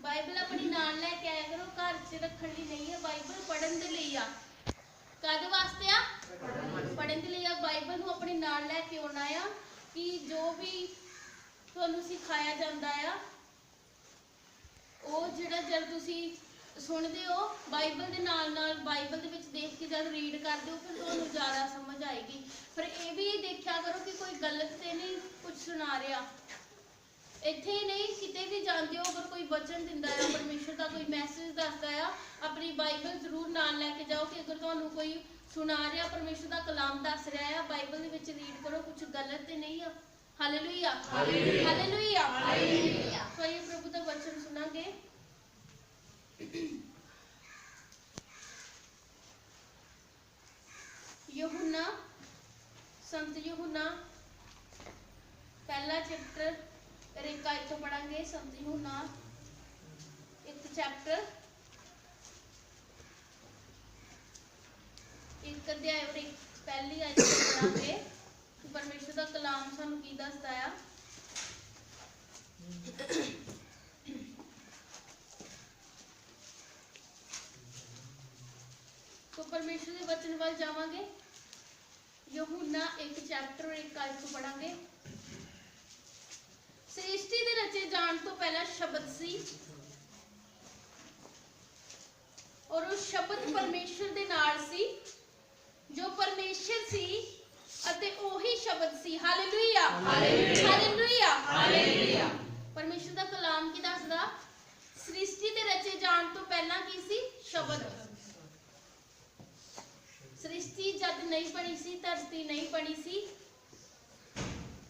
Bible अपनी नाल लैके आया करो, घर च रखने लई नहीं है, बाइबल पढ़न दे लई आ। काहदे वास्ते आ? पढ़न दे लई आ। बाइबल नूं अपनी नाल लैके आउणा आ कि जो भी तुहानूं सिखाया जांदा आ ਉਹ ਜਿਹੜਾ ਜਦ ਤੁਸੀਂ ਸੁਣਦੇ ਹੋ ਬਾਈਬਲ ਦੇ ਨਾਲ ਨਾਲ ਬਾਈਬਲ ਦੇ ਵਿੱਚ ਦੇਖ ਕੇ ਜਦ ਰੀਡ ਕਰਦੇ ਹੋ ਫਿਰ ਤੁਹਾਨੂੰ ਜ਼ਿਆਦਾ ਸਮਝ ਆਏਗੀ। ਪਰ ਇਹ ਵੀ ਦੇਖਿਆ ਕਰੋ ਕਿ ਕੋਈ ਗਲਤ ਤੇ ਨਹੀਂ ਕੁਝ ਸੁਣਾ ਰਿਹਾ। ਇੱਥੇ ਹੀ ਨਹੀਂ ਕਿਤੇ ਵੀ ਜਾਂਦੇ ਹੋ ਅਗਰ ਕੋਈ ਵਚਨ ਦਿੰਦਾ ਹੈ ਪਰਮੇਸ਼ਰ ਦਾ ਕੋਈ ਮੈਸੇਜ ਦੱਸਦਾ ਆ ਆਪਣੀ ਬਾਈਬਲ ਜ਼ਰੂਰ ਨਾਲ ਲੈ ਕੇ ਜਾਓ ਕਿ ਅਗਰ ਤੁਹਾਨੂੰ ਕੋਈ ਸੁਣਾ ਰਿਹਾ ਪਰਮੇਸ਼ਰ ਦਾ ਕਲਾਮ ਦੱਸ ਰਿਹਾ ਆ ਬਾਈਬਲ ਦੇ ਵਿੱਚ ਰੀਡ ਕਰੋ ਕੁਝ ਗਲਤ ਤੇ ਨਹੀਂ ਆ। Hallelujah hallelujah hallelujah. तो ये प्रभु का वचन सुनांगे। यूहन्ना संत यूहन्ना पहला चैप्टर रेखा इथों पढ़ांगे। संत यूहन्ना एक चैप्टर एक अध्याय और एक पहली आयत पढ़ांगे। परमेश्वर का कलाम सानू की दसदा आ। तो परमेश्वर के वचन वाल जावांगे। यूहन्ना एक चैप्टर और एक आयत को पढ़ांगे। सृष्टि दे रचे जाण तो पहला शब्द सी और उस शब्द परमेश्वर दे नाल सी जो परमेश्वर सी ਅਤੇ ਉਹੀ ਸ਼ਬਦ ਸੀ। Hallelujah hallelujah hallelujah. ਪਰਮੇਸ਼ਰ ਦਾ ਕਲਾਮ ਕੀ ਦੱਸਦਾ? ਸ੍ਰਿਸ਼ਟੀ ਦੇ ਰਚੇ ਜਾਣ ਤੋਂ ਪਹਿਲਾਂ ਕੀ ਸੀ? ਸ਼ਬਦ। ਸ੍ਰਿਸ਼ਟੀ ਜਦ ਨਹੀਂ ਬਣੀ ਸੀ ਧਰਤੀ ਨਹੀਂ ਬਣੀ ਸੀ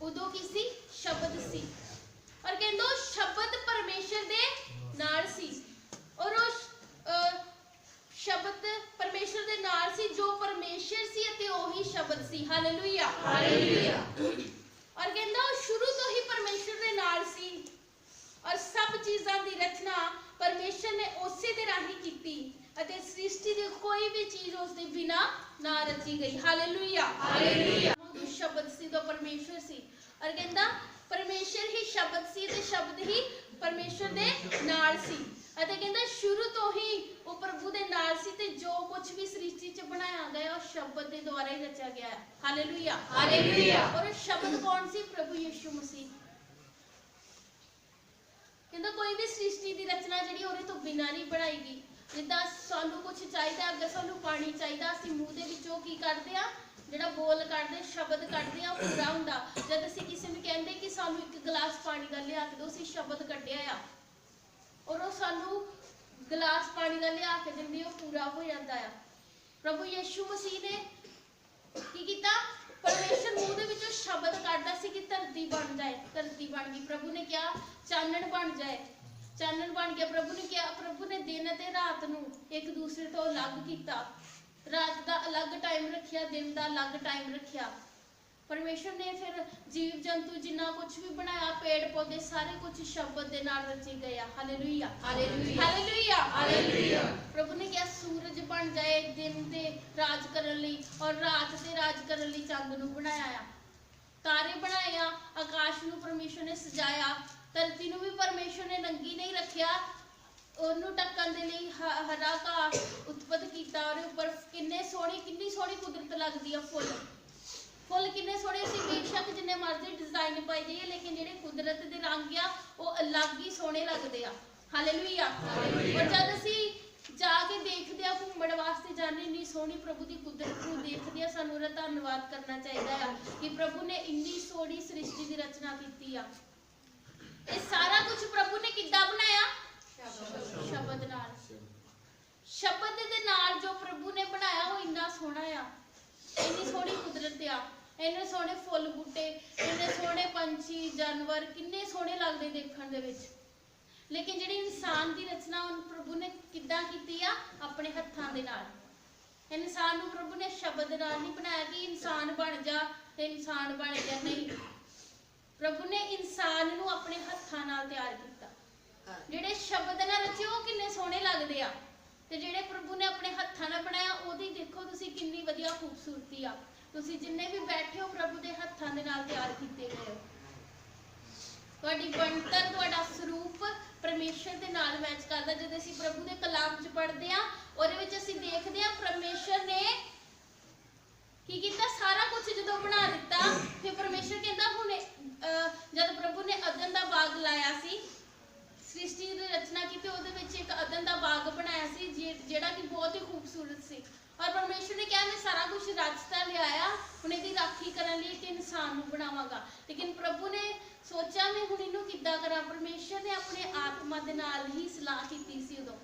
ਉਦੋਂ ਕੀ ਸੀ? ਸ਼ਬਦ ਸੀ। ਔਰ ਕਹਿੰਦੇ ਉਹ ਸ਼ਬਦ ਪਰਮੇਸ਼ਰ ਦੇ ਨਾਲ ਸੀ ਔਰ ਉਹ शब्द परमेश्वर दे नाल सी जो परमेश्वर सी अते ओही शब्द सी। Hallelujah hallelujah. और कहंदा ओ शुरू तो ही परमेश्वर दे नाल सी और सब चीज़ां दी रचना परमेश्वर ने उसे दे राही कीती अते सृष्टि दी कोई भी चीज उस दे बिना ना रची गई। Hallelujah hallelujah. जो शब्द सी तो परमेश्वर सी और कहंदा परमेश्वर ही शब्द सी ते शब्द ही परमेश्वर दे नाल सी ਅਤੇ ਕਹਿੰਦਾ ਸ਼ੁਰੂ ਤੋਂ ਹੀ ਉਹ ਪ੍ਰਭੂ ਦੇ ਨਾਲ ਸੀ ਤੇ ਜੋ ਕੁਝ ਵੀ ਸ੍ਰਿਸ਼ਟੀ 'ਚ ਬਣਾਇਆ ਗਿਆ ਉਹ ਸ਼ਬਦ ਦੇ ਦੁਆਰਾ ਹੀ ਰਚਿਆ ਗਿਆ ਹੈ। Hallelujah hallelujah. ਔਰ ਸ਼ਬਦ ਕੌਣ ਸੀ? ਪ੍ਰਭੂ ਯਿਸੂ ਮਸੀਹ। ਕਹਿੰਦਾ ਕੋਈ ਵੀ ਸ੍ਰਿਸ਼ਟੀ ਦੀ ਰਚਨਾ ਜਿਹੜੀ ਉਹਦੇ ਤੋਂ ਬਿਨਾਂ ਨਹੀਂ ਬਣਾਈ ਗਈ। ਜਿੱਦਾਂ ਸਾਨੂੰ ਕੁਝ ਚਾਹੀਦਾ ਅਗਰ ਸਾਨੂੰ ਪਾਣੀ ਚਾਹੀਦਾ ਅਸੀਂ ਮੂੰਹ ਦੇ ਵਿੱਚੋਂ ਕੀ ਕਰਦੇ ਆ ਜਿਹੜਾ ਬੋਲ ਕੱਢਦੇ ਸ਼ਬਦ ਕੱਢਦੇ ਆ ਉਹ ਪੂਰਾ ਹੁੰਦਾ। ਜਦ ਅਸੀਂ ਕਿਸੇ ਨੂੰ ਕਹਿੰਦੇ ਕਿ ਸਾਨੂੰ ਇੱਕ ਗਲਾਸ ਪਾਣੀ ਦਾ ਲਿਆ ਕੇ ਦਿਓ ਅਸੀਂ ਸ਼ਬਦ ਕੱਢਿਆ ਆ और सानू गिलास पानी का लिया के दिंदे वो पूरा हो जाता है। प्रभु यीशु मसीह ने की कीता? परमेश्वर मूँह दे विचों शब्द कढ़दा सी कि धरती बन जाए। धरती बन गई। प्रभु ने कहा चानन बन जाए। चानन बन गया। प्रभु ने कहा प्रभु ने दिन ते रात नू एक दूसरे तो अलग किया। रात का अलग टाइम रखिया दिन का अलग टाइम रखिया। परमेश्वर ने फिर जीव जंतु जिन्ना कुछ भी बनाया पेड़ पौधे सारे कुछ शब्द दे नाल रचे गए। Hallelujah hallelujah hallelujah hallelujah. प्रभु ने कहा सूरज बन जाए दिन ते राज करन लई और रात ते राज करन लई चंद नूं बनाया। तारे बनाया आकाश नूं परमेश्वर ने सजाया। धरती नूं भी परमेश्वर ने नंगी नहीं रखिया ਉਹਨੂੰ ਢੱਕਣ ਦੇ ਲਈ हरा घाह उत्पन्न किया। और ऊपर किन्नी सोहनी कुदरत लगती है। फुल किन्ने सोहने सी बेशक जिन्ने मर्जी डिजाइन पाई जाइए लेकिन जेडे कुदरत दे रंग आ वो अलग ही सोहने लगते आ। हालेलुया। और जब असी जाके देखते हैं घूमण वास्ते जाने इन्नी सोहनी प्रभु की कुदरत को देखते हैं सानू उहदा धन्नवाद करना चाहिए कि प्रभु ने इन्नी सोहनी सृष्टि की रचना की। ये सारा कुछ प्रभु ने किद्दां बनाया? शब्द नाल। शब्द दे नाल जो प्रभु ने बनाया वो इन्ना सोहना आ। इन्नी सोहनी कुदरत आ। इन्ने सोहने फुल बूटे इन्ने सोहने पंछी जानवर किन्ने सोहने लगते देखण दे विच। लेकिन जिहड़ी इंसान की रचना प्रभु ने किद्दां कीती आ? अपने हत्थां दे नाल। इंसान नूं प्रभु ने शब्द नाल नहीं बनाया कि इंसान बन जा ते इंसान बन गया। नहीं, प्रभु ने इंसान नूं अपने हत्थां नाल तैयार कीता। जिहड़े शब्द नाल रचे वो किन्ने सोहने लगदे आ ते जिहड़े प्रभु ने अपने हत्थां नाल बनाया ओहदी देखो तुसीं किन्नी वधिया खूबसूरती आ। तुसीं जिन्ने भी बैठे हो प्रभु के हत्थां दे नाल तैयार कीते गए हो। ਤੁਹਾਡੀ ਬਣਤਰ, ਤੁਹਾਡਾ ਸਰੂਪ ਪਰਮੇਸ਼ਰ ਦੇ ਨਾਲ ਮੈਚ ਕਰਦਾ। ਜਦੋਂ ਅਸੀਂ ਪ੍ਰਭੂ ਦੇ ਕਲਾਮ 'ਚ ਪੜ੍ਹਦੇ ਆ, ਉਹਦੇ ਵਿੱਚ ਅਸੀਂ ਦੇਖਦੇ ਆ ਪਰਮੇਸ਼ਰ ਨੇ ਕੀ ਕੀਤਾ, ਸਾਰਾ ਕੁਝ ਜਦੋਂ ਬਣਾ ਦਿੱਤਾ, ਫਿਰ ਪਰਮੇਸ਼ਰ ਕਹਿੰਦਾ ਹੁਣ ਜਦ ਪ੍ਰਭੂ ਨੇ ਅਦਨ ਦਾ ਬਾਗ ਲਾਇਆ ਸੀ, ਸ੍ਰਿਸ਼ਟੀ ਦੀ ਰਚਨਾ ਕੀਤੀ, ਉਹਦੇ ਵਿੱਚ ਇੱਕ ਅਦਨ ਦਾ ਬਾਗ ਬਣਾਇਆ ਸੀ ਜਿਹੜਾ ਕਿ ਬਹੁਤ ਹੀ ਖੂਬਸੂਰਤ ਸੀ। ਔਰ ਪਰਮੇਸ਼ਰ ਨੇ ਕਿਹਾ ਮੈਂ ਸਾਰਾ ਕੁਝ ਰਚ ਤਾਂ ਲਿਆਇਆ, ਹੁਣ ਇਹਦੀ ਰਾਖੀ ਕਰਨ ਲਈ ਇੱਕ ਇਨਸਾਨ ਨੂੰ ਬਣਾਵਾਂਗਾ। ਲੇਕਿਨ ਪ੍ਰਭੂ ਨੇ ਸੋਚਿਆ ਮੈਂ ਹੁਣ ਇਹਨੂੰ ਕਿੱਦਾਂ ਕਰਾਂ। ਪਰਮੇਸ਼ਰ ਨੇ ਆਪਣੇ ਆਤਮਾ ਦੇ ਨਾਲ ਹੀ ਸਲਾਹ ਕੀਤੀ ਸੀ ਉਦੋਂ।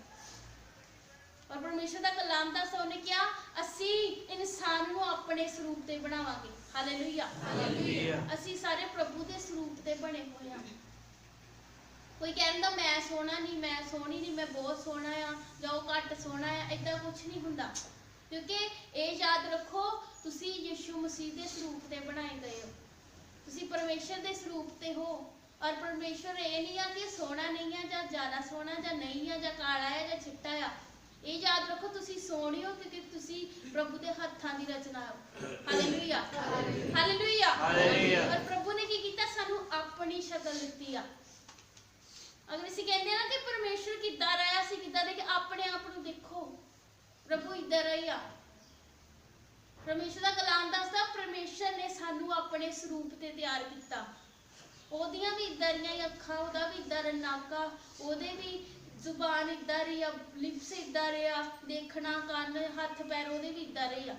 ਔਰ ਪਰਮੇਸ਼ਰ ਦਾ ਕਲਾਮ ਦਾ ਉਹਨੇ ਕਿਹਾ ਅਸੀਂ ਇਨਸਾਨ ਨੂੰ ਆਪਣੇ ਸਰੂਪ ਤੇ ਬਣਾਵਾਂਗੇ। Hallelujah, hallelujah. ਅਸੀਂ ਸਾਰੇ ਪ੍ਰਭੂ ਦੇ ਸਰੂਪ ਤੇ ਬਣੇ ਹੋਏ ਹਾਂ। ਕੋਈ ਕਹਿੰਦਾ ਮੈਂ ਸੋਹਣਾ ਨਹੀਂ, ਮੈਂ ਸੋਹਣੀ ਨਹੀਂ, ਮੈਂ ਬਹੁਤ ਸੋਹਣਾ ਆ ਜਾਂ ਉਹ ਘੱਟ ਸੋਹਣਾ ਆ, ਏਦਾਂ ਕੁਝ ਨਹੀਂ ਹੁੰਦਾ। ਕਿਉਂਕਿ ਇਹ ਯਾਦ ਰੱਖੋ ਤੁਸੀਂ ਯਿਸੂ ਮਸੀਹ ਦੇ ਸਰੂਪ ਤੇ ਬਣਾਏ ਗਏ ਹੋ, ਤੁਸੀਂ ਪਰਮੇਸ਼ਰ ਦੇ ਸਰੂਪ ਤੇ ਹੋ। ਔਰ ਪਰਮੇਸ਼ਰ ਇਹ ਨਹੀਂ ਆ ਕਿ ਸੋਹਣਾ ਨਹੀਂ ਆ ਜਾਂ ਜ਼ਿਆਦਾ ਸੋਹਣਾ ਜਾਂ ਨਹੀਂ ਆ ਜਾਂ ਕਾਲਾ ਆ ਜਾਂ ਚਿੱਟਾ ਆ। ਇਹ ਯਾਦ ਰੱਖੋ ਤੁਸੀਂ ਸੋਹਣੇ ਹੋ ਕਿਉਂਕਿ ਤੁਸੀਂ ਪ੍ਰਭੂ ਦੇ ਹੱਥਾਂ ਦੀ ਰਚਨਾ ਹੋ। Hallelujah, hallelujah. ਔਰ ਪ੍ਰਭੂ ਨੇ ਕੀ ਕੀਤਾ, ਸਾਨੂੰ ਆਪਣੀ ਸ਼ਕਲ ਦਿੱਤੀ ਆ। ਅਗਰ ਅਸੀਂ ਕਹਿੰਦੇ ਆ ਨਾ ਕਿ ਪਰਮੇਸ਼ਰ ਕਿੱਦਾਂ ਰਿਹਾ, ਅਸੀਂ ਕਿੱਦਾਂ ਦੇ, ਆਪਣੇ ਆਪ ਨੂੰ ਦੇਖੋ, ਪ੍ਰਭੂ ਇੱਧਰ ਹੀ ਆ। ਪਰਮੇਸ਼ਰ ਦਾ ਕਲਾਮ ਦੱਸਦਾ ਪਰਮੇਸ਼ਰ ਨੇ ਸਾਨੂੰ ਆਪਣੇ ਸਰੂਪ ਤੇ ਤਿਆਰ ਕੀਤਾ। ਉਹਦੀਆਂ ਵੀ ਇੱਦਾਂ ਦੀਆਂ ਅੱਖਾਂ, ਉਹਦਾ ਵੀ ਇੱਦਾਂ ਨਾਕਾ, ਉਹਦੇ ਵੀ ਜ਼ੁਬਾਨ ਇੱਦਾਂ ਰਹੀ ਆ, ਲਿਪਸ ਇੱਦਾਂ ਰਿਹਾ, ਦੇਖਣਾ, ਕੰਨ, ਹੱਥ ਪੈਰ ਉਹਦੇ ਵੀ ਇੱਦਾਂ ਰਹੇ ਆ।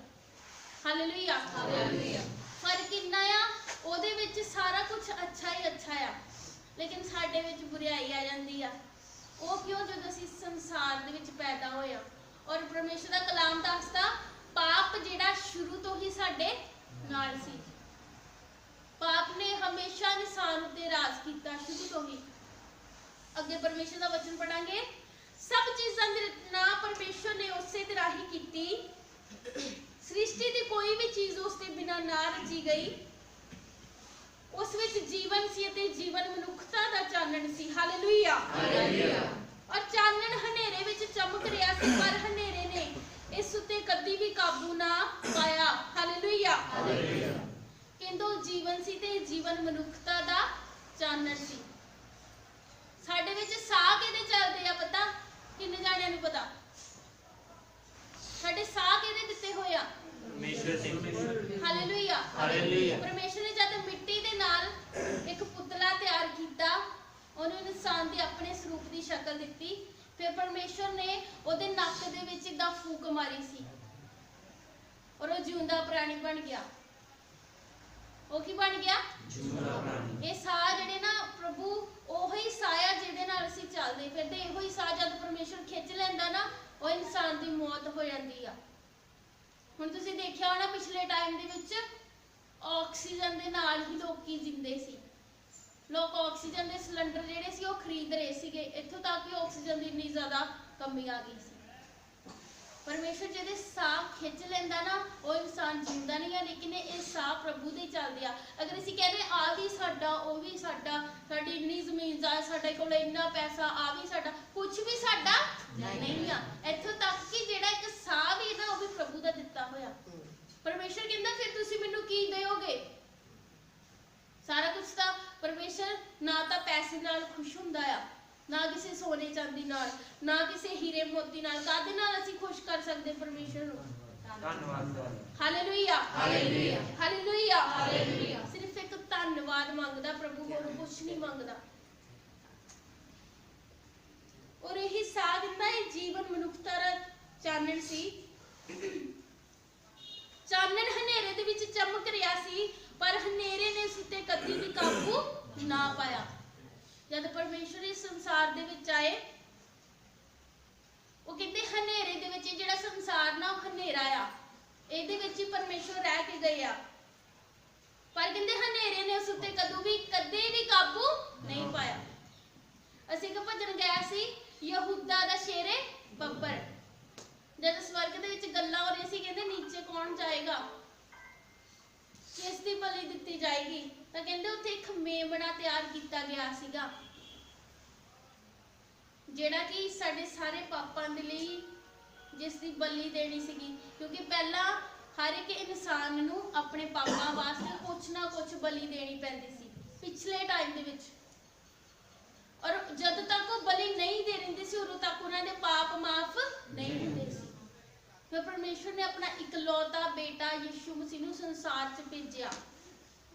Hallelujah, hallelujah. ਫਰਕ ਕਿੰਨਾ ਆ, ਉਹਦੇ ਵਿੱਚ ਸਾਰਾ ਕੁਝ ਅੱਛਾ ਹੀ ਅੱਛਾ ਆ, ਲੇਕਿਨ ਸਾਡੇ ਵਿੱਚ ਬੁਰਾਈ ਆ ਜਾਂਦੀ ਆ। ਉਹ ਕਿਉਂ? ਜਦੋਂ ਅਸੀਂ ਸੰਸਾਰ ਦੇ ਵਿੱਚ ਪੈਦਾ ਹੋਏ ਆ। ਔਰ ਪਰਮੇਸ਼ਰ ਦਾ ਕਲਾਮ ਦੱਸਦਾ ਪਾਪ ਜਿਹੜਾ ਸ਼ੁਰੂ ਤੋਂ ਹੀ ਸਾਡੇ ਨਾਲ ਸੀ। ਪਾਪ ਨੇ ਹਮੇਸ਼ਾ ਇਨਸਾਨ ਉੱਤੇ ਰਾਜ ਕੀਤਾ ਸ਼ੁਰੂ ਤੋਂ ਹੀ। ਅੱਗੇ ਪਰਮੇਸ਼ਰ ਦਾ ਵਚਨ ਪੜਾਂਗੇ। ਸਭ ਚੀਜ਼ਾਂ ਦੀ ਰਚਨਾ ਪਰਮੇਸ਼ਰ ਨੇ ਉਸੇ ਤਰ੍ਹਾਂ ਹੀ ਕੀਤੀ। ਸ੍ਰਿਸ਼ਟੀ ਦੀ ਕੋਈ ਵੀ ਚੀਜ਼ ਉਸ ਦੇ ਬਿਨਾਂ ਨਾ ਰਚੀ ਗਈ। ਉਸ ਵਿੱਚ ਜੀਵਨ ਸੀ ਅਤੇ ਜੀਵਨ ਮਨੁੱਖਤਾ ਦਾ ਚਾਨਣ ਸੀ। Hallelujah, hallelujah. ਔਰ ਚਾਨਣ ਹਨੇਰੇ ਵਿੱਚ ਚਮਕ ਰਿਹਾ ਸੀ, ਪਰ ਹਨੇਰੇ ਨੇ ਇਸ ਉੱਤੇ ਕਦੀ ਵੀ ਕਾਬੂ ਨਾ ਪਾਇਆ। Hallelujah, hallelujah. ਕਿੰਦੋਂ ਜੀਵਨ ਸੀ ਤੇ ਜੀਵਨ ਮਨੁੱਖਤਾ ਦਾ ਚਾਨਣ ਸੀ। ਸਾਡੇ ਵਿੱਚ ਸਾਹ ਕਿਹਦੇ ਚੱਲਦੇ ਆ ਪਤਾ? ਕਿੰਨੇ ਜਾਣਿਆਂ ਨੂੰ ਪਤਾ? ਸਾਡੇ ਸਾਹ ਕਿਹਦੇ ਦਿੱਤੇ ਹੋਏ ਆ? ਪਰਮੇਸ਼ਰ ਦੇ। Hallelujah, hallelujah. ਪਰਮੇਸ਼ਰ ਨੇ ਜਦ ਮਿੱਟੀ ਦੇ ਨਾਲ ਇੱਕ ਪੁਤਲਾ ਤਿਆਰ ਕੀਤਾ, ਉਹਨੂੰ ਇਨਸਾਨ ਦੇ ਆਪਣੇ ਸਰੂਪ ਦੀ ਸ਼ਕਲ ਦਿੱਤੀ, ਫਿਰ ਪਰਮੇਸ਼ਰ ਨੇ ਉਹਦੇ ਨੱਕ ਦੇ ਵਿੱਚ ਇਦਾਂ ਫੂਕ ਮਾਰੀ ਸੀ ਔਰ ਉਹ ਜਿਉਂਦਾ ਪ੍ਰਾਣੀ ਬਣ ਗਿਆ। ਉਹ ਕੀ ਬਣ ਗਿਆ? ਜਿਉਂਦਾ ਪ੍ਰਾਣੀ। ਇਹ ਸਾਹ ਜਿਹੜੇ ਨਾ ਪ੍ਰਭੂ ਉਹੀ ਸਾਹ ਆ ਜਿਹਦੇ ਨਾਲ ਅਸੀਂ ਚੱਲਦੇ ਫਿਰਦੇ। ਇਹੋ ਹੀ ਸਾਹ ਜਦ ਪਰਮੇਸ਼ਰ ਖਿੱਚ ਲੈਂਦਾ ਨਾ, ਉਹ ਇਨਸਾਨ ਦੀ ਮੌਤ ਹੋ ਜਾਂਦੀ ਆ। ਹੁਣ ਤੁਸੀਂ ਦੇਖਿਆ ਹੋਣਾ ਪਿਛਲੇ ਟਾਈਮ ਦੇ ਵਿੱਚ ਆਕਸੀਜਨ ਦੇ ਨਾਲ ਹੀ ਲੋਕੀ ਜਿੰਦੇ ਸੀ। ਲੋਕ ਆਕਸੀਜਨ ਦੇ ਸਿਲੰਡਰ ਜਿਹੜੇ ਸੀ ਉਹ ਖਰੀਦ ਰਹੇ ਸੀਗੇ, ਇੱਥੋਂ ਤੱਕ ਕਿ ਆਕਸੀਜਨ ਦੀ ਇੰਨੀ ਜ਼ਿਆਦਾ ਕਮੀ ਆ ਗਈ ਸੀ। ਪਰਮੇਸ਼ਰ ਜਿਹਦੇ ਸਾਹ ਖਿੱਚ ਲੈਂਦਾ ਨਾ, ਉਹ ਇਨਸਾਨ ਜਿੰਦਾ ਨਹੀਂ ਆ, ਲੇਕਿਨ ਇਹ ਸਾਹ ਪ੍ਰਭੂ ਦੇ ਚੱਲਦੇ ਆ। ਅਗਰ ਅਸੀਂ ਕਹਿੰਦੇ ਆ ਵੀ ਸਾਡਾ, ਉਹ ਵੀ ਸਾਡਾ, ਸਾਡੀ ਇੰਨੀ ਜ਼ਮੀਨ ਜਾ, ਸਾਡੇ ਕੋਲ ਇੰਨਾ ਪੈਸਾ, ਆ ਵੀ ਸਾਡਾ, ਕੁਝ ਵੀ ਸਾਡਾ ਨਹੀਂ ਆ। ਇੱਥੋਂ ਤੱਕ ਕਿ ਜਿਹੜਾ ਇੱਕ ਸਾਹ ਵੀ ਨਾ, ਉਹ ਵੀ ਪ੍ਰਭੂ ਦਾ ਦਿੱਤਾ ਹੋਇਆ। ਪਰਮੇਸ਼ਰ ਕਹਿੰਦਾ ਫਿਰ ਤੁਸੀਂ ਮੈਨੂੰ ਕੀ ਦਿਓਗੇ? ਸਾਰਾ ਕੁਝ ਤਾਂ ਪਰਮੇਸ਼ਰ ਨਾ ਤਾਂ ਪੈਸੇ ਨਾਲ ਖੁਸ਼ ਹੁੰਦਾ ਆ, ਨਾ ਕਿਸੇ ਸੋਨੇ ਚਾਂਦੀ ਨਾਲ, ਨਾ ਕਿਸੇ ਹੀਰੇ ਮੋਤੀ ਨਾਲ। ਕਾਹਦੇ ਨਾਲ ਅਸੀਂ ਖੁਸ਼ ਕਰ ਸਕਦੇ ਪਰਮੇਸ਼ਰ ਨੂੰ? ਧੰਨਵਾਦ। Hallelujah, hallelujah, hallelujah, hallelujah. ਸਿਰਫ ਇੱਕ ਧੰਨਵਾਦ ਮੰਗਦਾ ਪ੍ਰਭੂ, ਹੋਰ ਕੁਝ ਨਹੀਂ ਮੰਗਦਾ। ਔਰ ਇਹੀ ਸਾਹ ਦਿੰਦਾ, ਇਹ ਜੀਵਨ ਮਨੁੱਖਤਾ ਦਾ ਚਾਨਣ ਸੀ। ਚਾਨਣ ਹਨੇਰੇ ਦੇ ਵਿੱਚ ਚਮਕ ਰਿਹਾ ਸੀ, ਪਰ ਹਨੇਰੇ ਨੇ ਉਸ ਉੱਤੇ ਕਦੀ ਵੀ ਕਾਬੂ ਨਾ ਪਾਇਆ। ਜਦ ਪਰਮੇਸ਼ਰ ਇਸ ਸੰਸਾਰ ਦੇ ਵਿੱਚ ਆਏ, ਉਹ ਕਹਿੰਦੇ ਹਨੇਰੇ ਦੇ ਵਿੱਚ ਜਿਹੜਾ ਸੰਸਾਰ ਨਾ, ਉਹ ਹਨੇਰਾ ਆ, ਇਹਦੇ ਵਿੱਚ ਹੀ ਪਰਮੇਸ਼ਰ ਰਹਿ ਕੇ ਗਏ ਆ, ਪਰ ਕਹਿੰਦੇ ਹਨੇਰੇ ਨੇ ਉਸ ਉੱਤੇ ਕਦੇ ਵੀ ਕਾਬੂ ਨਹੀਂ ਪਾਇਆ। ਅਸੀਂ ਇੱਕ ਭਜਨ ਗਾਇਆ ਸੀ, ਯਹੂਦਾ ਦਾ ਸ਼ੇਰੇ ਬੱਬਰ। ਜਦ ਸਵਰਗ ਦੇ ਵਿੱਚ ਗੱਲਾਂ ਹੋ ਰਹੀਆਂ ਸੀ, ਕਹਿੰਦੇ ਨੀਚੇ ਕੌਣ ਜਾਏਗਾ, ਕਿਸ ਦੀ ਬਲੀ ਦਿੱਤੀ ਜਾਏਗੀ, ਤਾਂ ਕਹਿੰਦੇ ਉੱਥੇ ਇੱਕ ਮੇਮਣਾ ਤਿਆਰ ਕੀਤਾ ਗਿਆ ਸੀਗਾ, ਜਿਹੜਾ ਕਿ ਸਾਡੇ ਸਾਰੇ ਪਾਪਾਂ ਦੇ ਲਈ ਜਿਸ ਦੀ ਬਲੀ ਦੇਣੀ ਸੀਗੀ। ਕਿਉਂਕਿ ਪਹਿਲਾਂ ਹਰ ਇੱਕ ਇਨਸਾਨ ਨੂੰ ਆਪਣੇ ਪਾਪਾਂ ਵਾਸਤੇ ਕੁਛ ਨਾ ਕੁਛ ਬਲੀ ਦੇਣੀ ਪੈਂਦੀ ਸੀ ਪਿਛਲੇ ਟਾਈਮ ਦੇ ਵਿੱਚ। और जद तक वो बलि नहीं दे रहे सी उदों तक उन्होंने पाप माफ नहीं होंदे सी। फिर परमेश्वर ने अपना इकलौता बेटा यीशु मसीह नूं संसार च भेजिया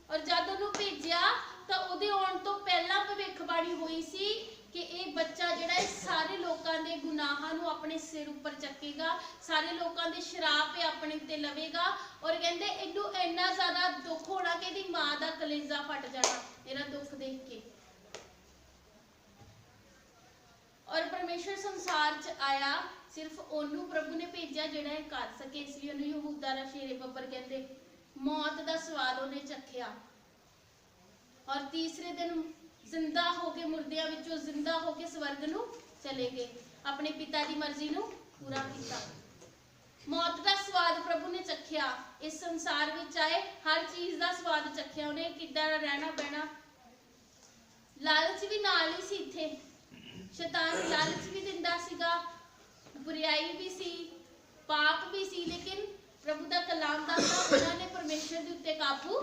और जद उन्होंने भेजिया तो उहदे आउण तो पहला भविष्यवाणी हुई सी कि ये बच्चा जिहड़ा है सारे लोगों के गुनाहां नूं अपने सिर उपर चकेगा, सारे लोगों के शराप अपने उत्ते लवेगा और कहंदे इहनूं इन्ना ज़्यादा दुख होना कि इहदी मां दा कलेजा फट जाना इहदा दुख देख के। और परमेश्वर संसार च आया सिर्फ ओनू प्रभु ने भेजा जिहड़ा कर सके, इसलिए उन्हें यहूदा दा शेरे बब्बर कहते। मौत का स्वाद उन्हें चखिया और तीसरे दिन जिंदा होके मुर्दियां विचों जिंदा होके स्वर्ग नूं चले गए, अपने पिता की मर्जी नूं पूरा किया। मौत का स्वाद प्रभु ने चखिया, इस संसार विच आए हर चीज़ का स्वाद चखिया उन्हें, किद्दां रहना बहना। लालच भी नाल ही सी, इत्थे शैतान लालच भी दिंदा सीगा, बुराई भी सी, पाप भी सी, लेकिन प्रभु का कलाम दसदा उन्होंने परमेश्वर के उत्ते काबू